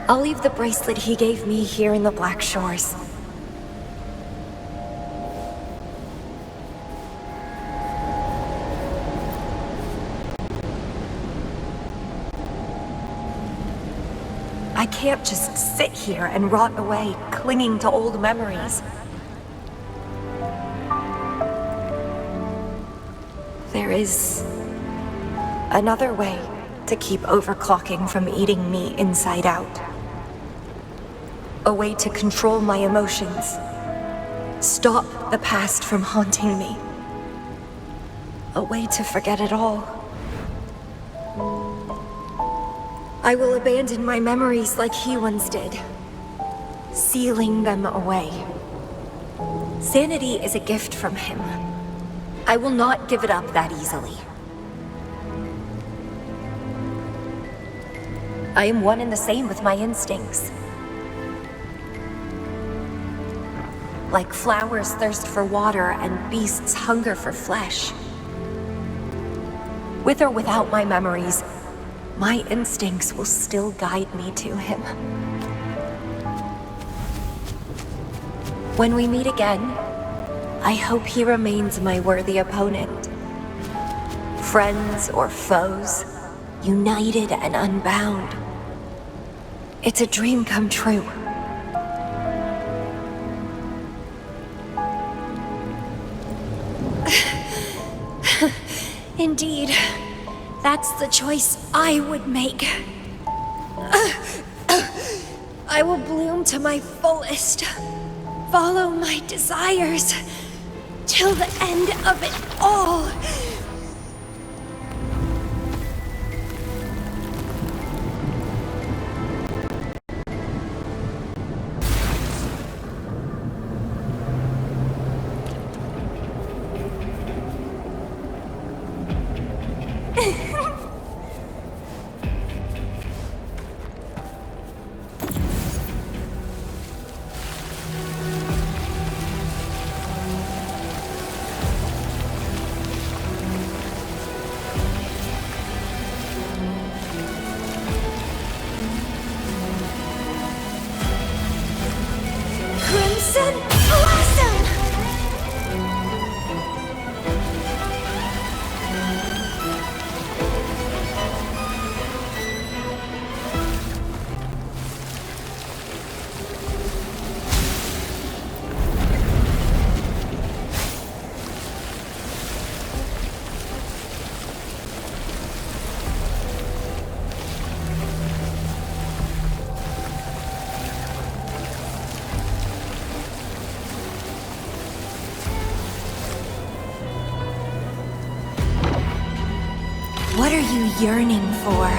I'll leave the bracelet he gave me here in the Black Shores. I can't just sit here and rot away, clinging to old memories. There is another way to keep overclocking from eating me inside out. A way to control my emotions. Stop the past from haunting me. A way to forget it all. I will abandon my memories like he once did, sealing them away. Sanity is a gift from him. I will not give it up that easily. I am one and the same with my instincts. Like flowers thirst for water and beasts hunger for flesh. With or without my memories, my instincts will still guide me to him. When we meet again, I hope he remains my worthy opponent. Friends or foes, united and unbound. It's a dream come true. Indeed, that's the choice I would make. I will bloom to my fullest, follow my desires, till the end of it all. Crimson Blossom! What are you yearning for?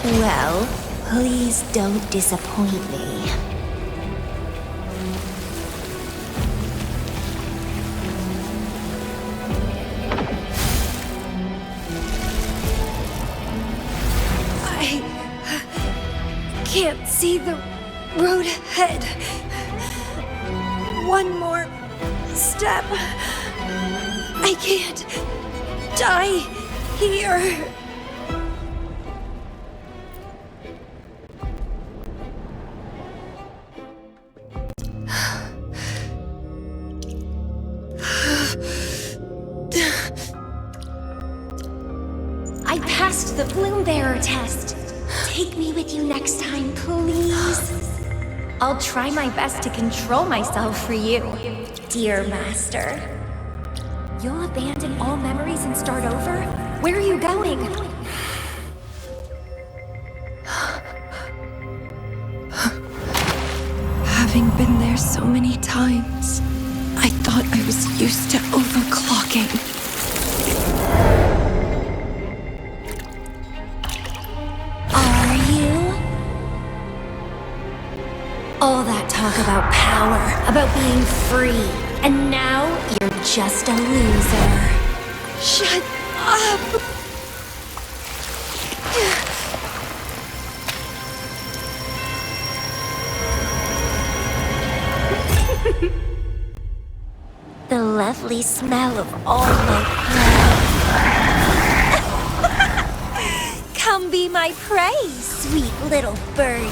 Well, please don't disappoint me. I can't see the road ahead. One more step. I can't die here. passed the Bloom Bearer test. Take me with you next time, please. I'll try my best to control myself for you, dear master. You'll abandon all memories and start over? Where are you going? Having been there so many times, I thought I was used to overclocking. Are you? All that talk about power, about being free, and now you're just a loser. Shut up! The lovely smell of all my prey. Come be my prey, sweet little birdie.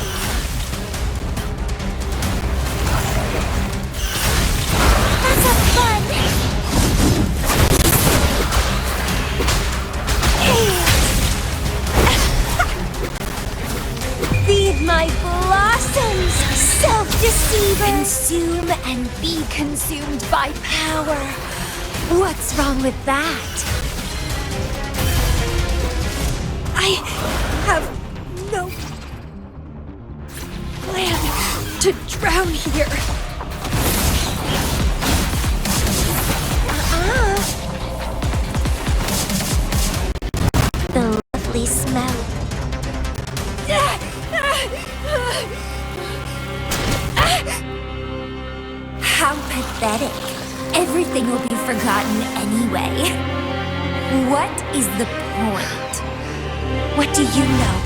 That's a fun. Feed my blossoms, self-deceiver. Consume and be consumed by power. What's wrong with that? I have no plan to drown here. The lovely smell. How pathetic. Everything will be forgotten anyway. What is the point? What do you know?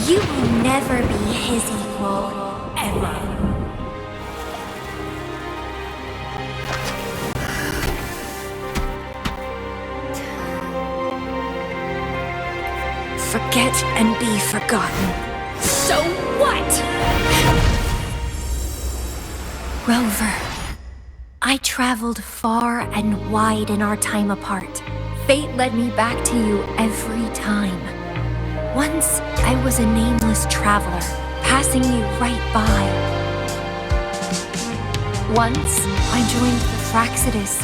You will never be his equal, ever. Forget and be forgotten. So what? Rover, I traveled far and wide in our time apart. Fate led me back to you every time. Once, I was a nameless traveler, passing you right by. Once, I joined the Thraxidus,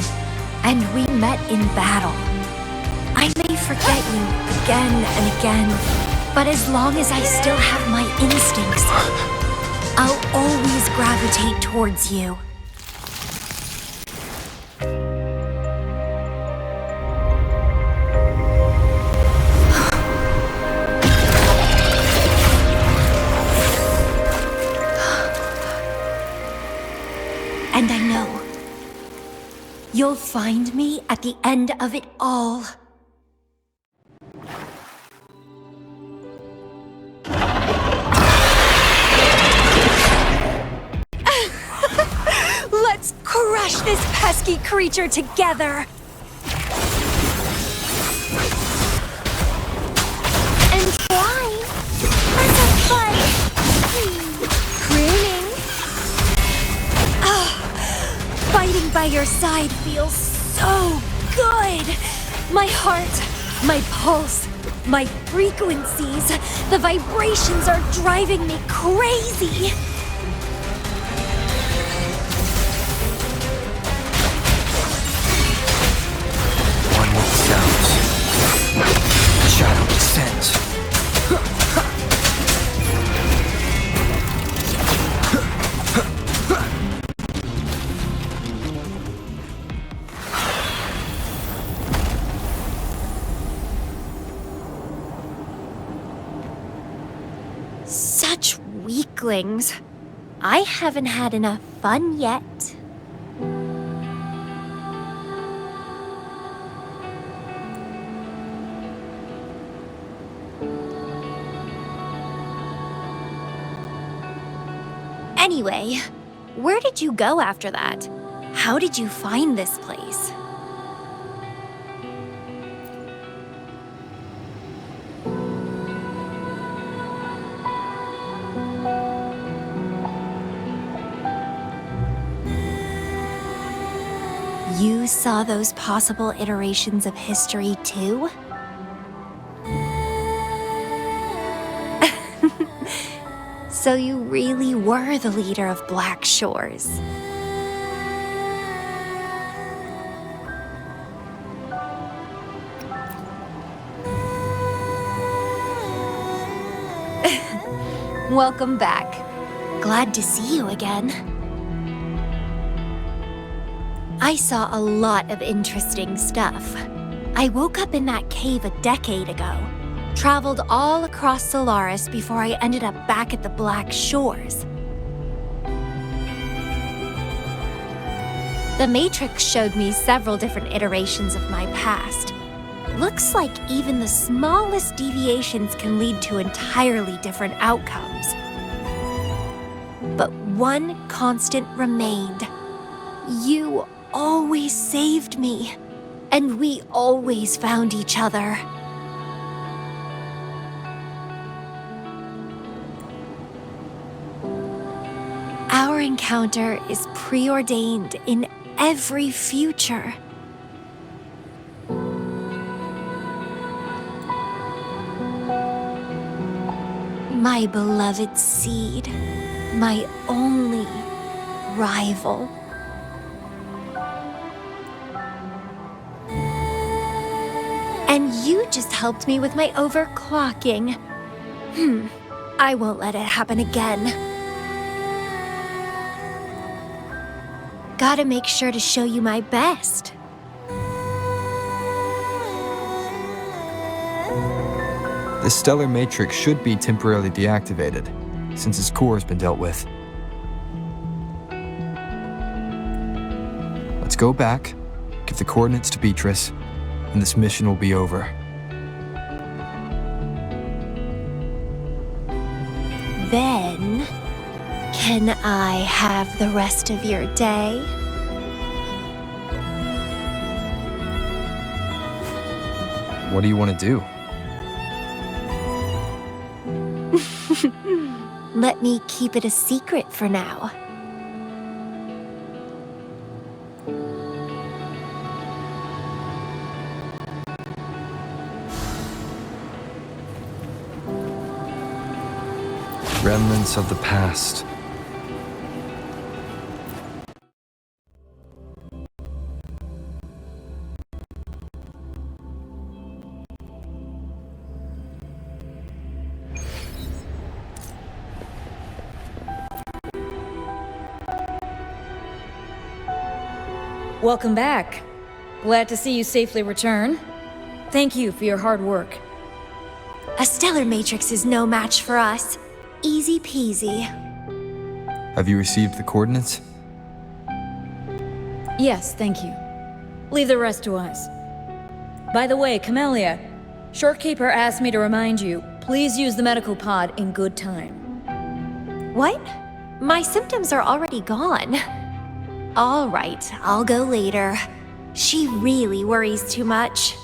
and we met in battle. I may forget you again and again, but as long as I still have my instincts, I'll always gravitate towards you. And I know you'll find me at the end of it all. Let's crush this pesky creature together! And fly. That's a fun. Pruning. Fighting by your side feels so good! My heart, my pulse, my frequencies, the vibrations are driving me crazy! One with sounds. Shadow descends. Such weaklings. I haven't had enough fun yet. Anyway, where did you go after that? How did you find this place? You saw those possible iterations of history too? So you really were the leader of Black Shores. Welcome back. Glad to see you again. I saw a lot of interesting stuff. I woke up in that cave a decade ago, traveled all across Solaris before I ended up back at the Black Shores. The Matrix showed me several different iterations of my past. Looks like even the smallest deviations can lead to entirely different outcomes. But one constant remained. You always saved me, and we always found each other. Our encounter is preordained in every future. My beloved seed, my only rival. And you just helped me with my overclocking. I won't let it happen again. Gotta make sure to show you my best. The stellar matrix should be temporarily deactivated, since its core has been dealt with. Let's go back, give the coordinates to Beatrice, and this mission will be over. Then, can I have the rest of your day? What do you want to do? Let me keep it a secret for now. Remnants of the past. Welcome back. Glad to see you safely return. Thank you for your hard work. A stellar matrix is no match for us. Easy peasy. Have you received the coordinates? Yes, thank you. Leave the rest to us. By the way, Camellya, Shorekeeper asked me to remind you, please use the medical pod in good time. What? My symptoms are already gone. All right, I'll go later. She really worries too much.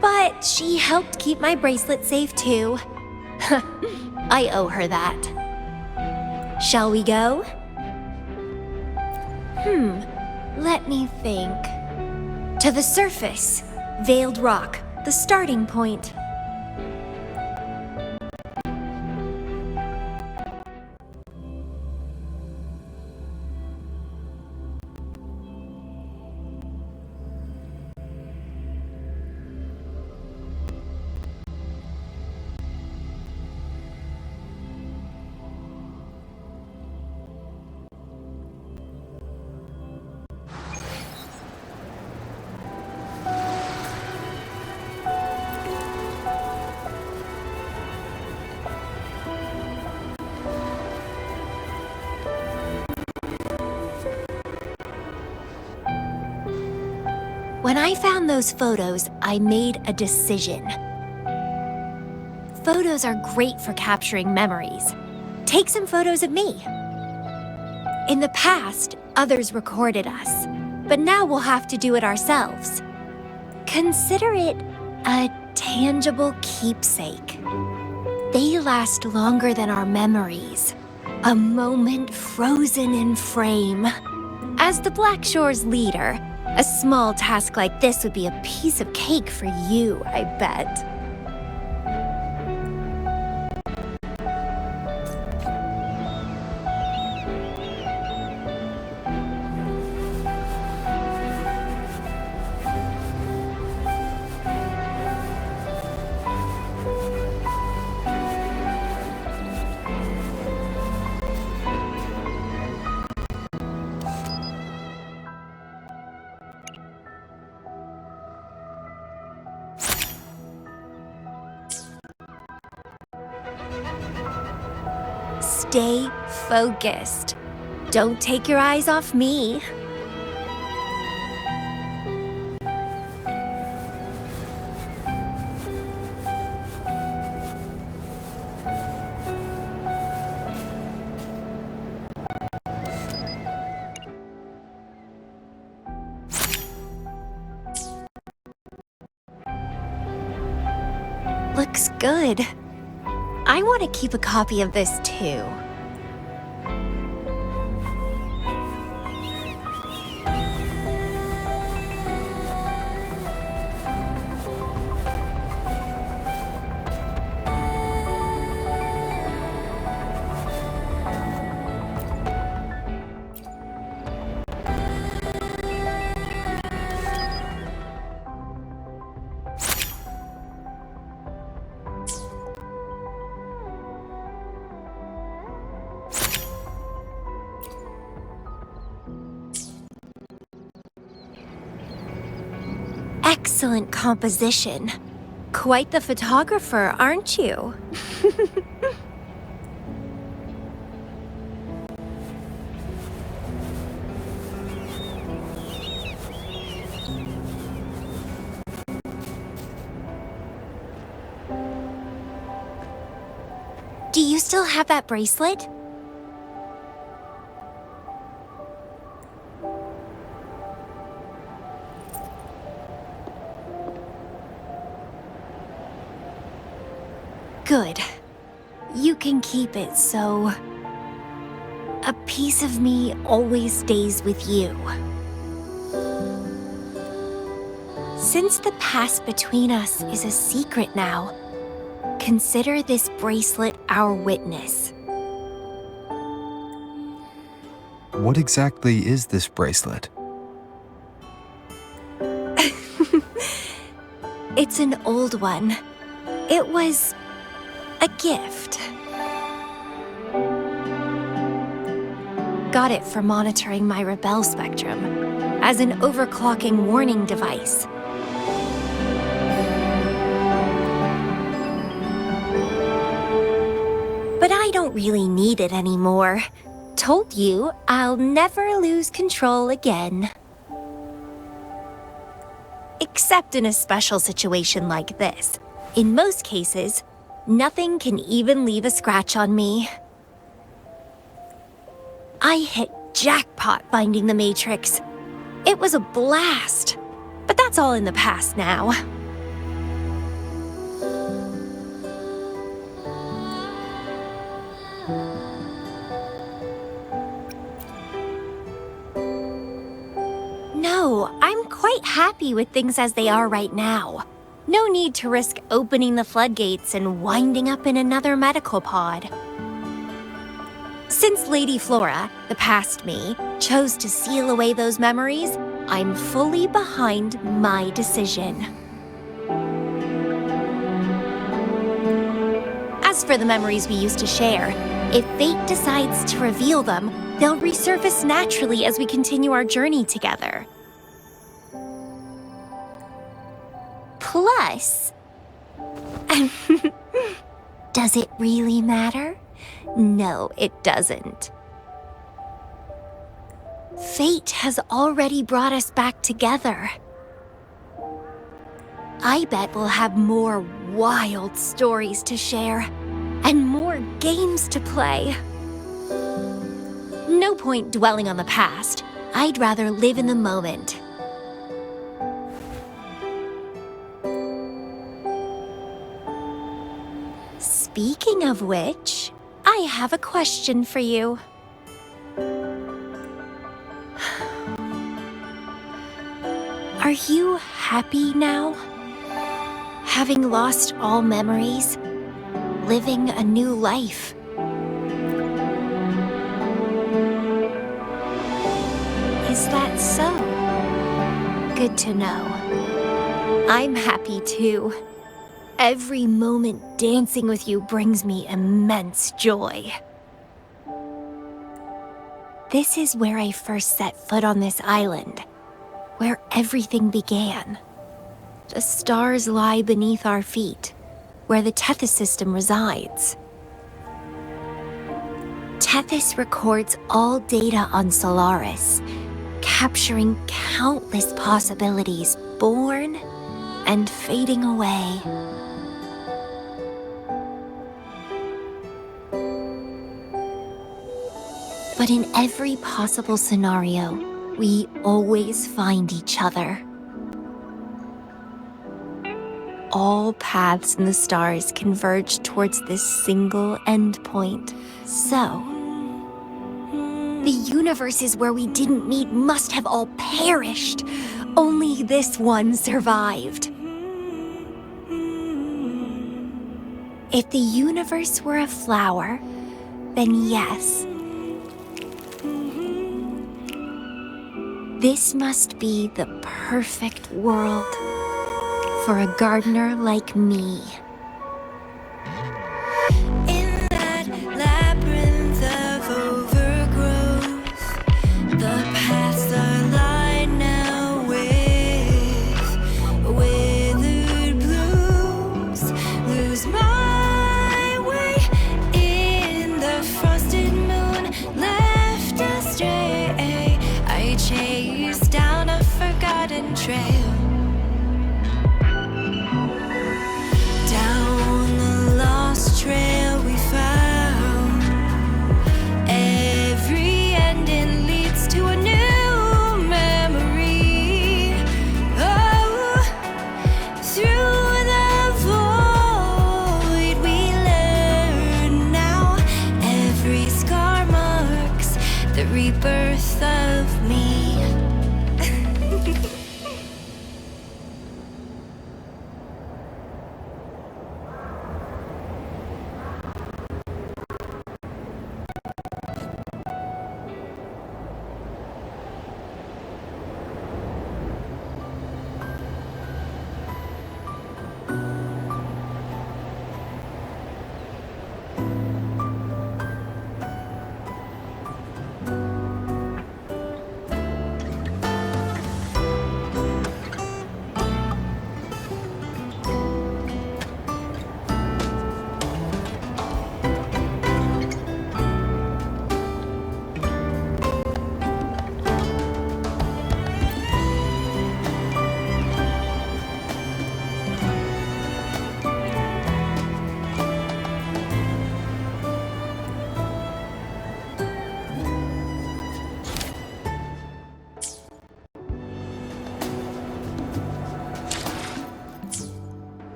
But she helped keep my bracelet safe too. I owe her that. Shall we go? Let me think. To the surface. Veiled Rock, the starting point. When I found those photos, I made a decision. Photos are great for capturing memories. Take some photos of me. In the past, others recorded us, but now we'll have to do it ourselves. Consider it a tangible keepsake. They last longer than our memories. A moment frozen in frame. As the Black Shore's leader, a small task like this would be a piece of cake for you, I bet. Stay focused. Don't take your eyes off me. Looks good. I want to keep a copy of this too. Excellent composition. Quite the photographer, aren't you? Do you still have that bracelet? Good. You can keep it, so a piece of me always stays with you. Since the past between us is a secret now, consider this bracelet our witness. What exactly is this bracelet? It's an old one. It was a gift. Got it for monitoring my rebel spectrum as an overclocking warning device. But I don't really need it anymore. Told you, I'll never lose control again. Except in a special situation like this. In most cases, nothing can even leave a scratch on me. I hit jackpot finding the Matrix. It was a blast. But that's all in the past now. No, I'm quite happy with things as they are right now. No need to risk opening the floodgates and winding up in another medical pod. Since Lady Flora, the past me, chose to seal away those memories, I'm fully behind my decision. As for the memories we used to share, if fate decides to reveal them, they'll resurface naturally as we continue our journey together. Plus, does it really matter? No, it doesn't. Fate has already brought us back together. I bet we'll have more wild stories to share, and more games to play. No point dwelling on the past. I'd rather live in the moment. Speaking of which, I have a question for you. Are you happy now? Having lost all memories, living a new life. Is that so? Good to know. I'm happy too. Every moment dancing with you brings me immense joy. This is where I first set foot on this island, where everything began. The stars lie beneath our feet, where the Tethys system resides. Tethys records all data on Solaris, capturing countless possibilities born and fading away. But in every possible scenario, we always find each other. All paths in the stars converge towards this single endpoint. So, the universes where we didn't meet must have all perished. Only this one survived. If the universe were a flower, then yes. This must be the perfect world for a gardener like me. In that labyrinth of overgrowth, the paths are lined now with withered blooms. Lose my way in the frosted moon, left astray. I chase down a forgotten trail. Down the lost trail we found. Every ending leads to a new memory. Oh, through the void we learn now. Every scar marks the rebirth of me.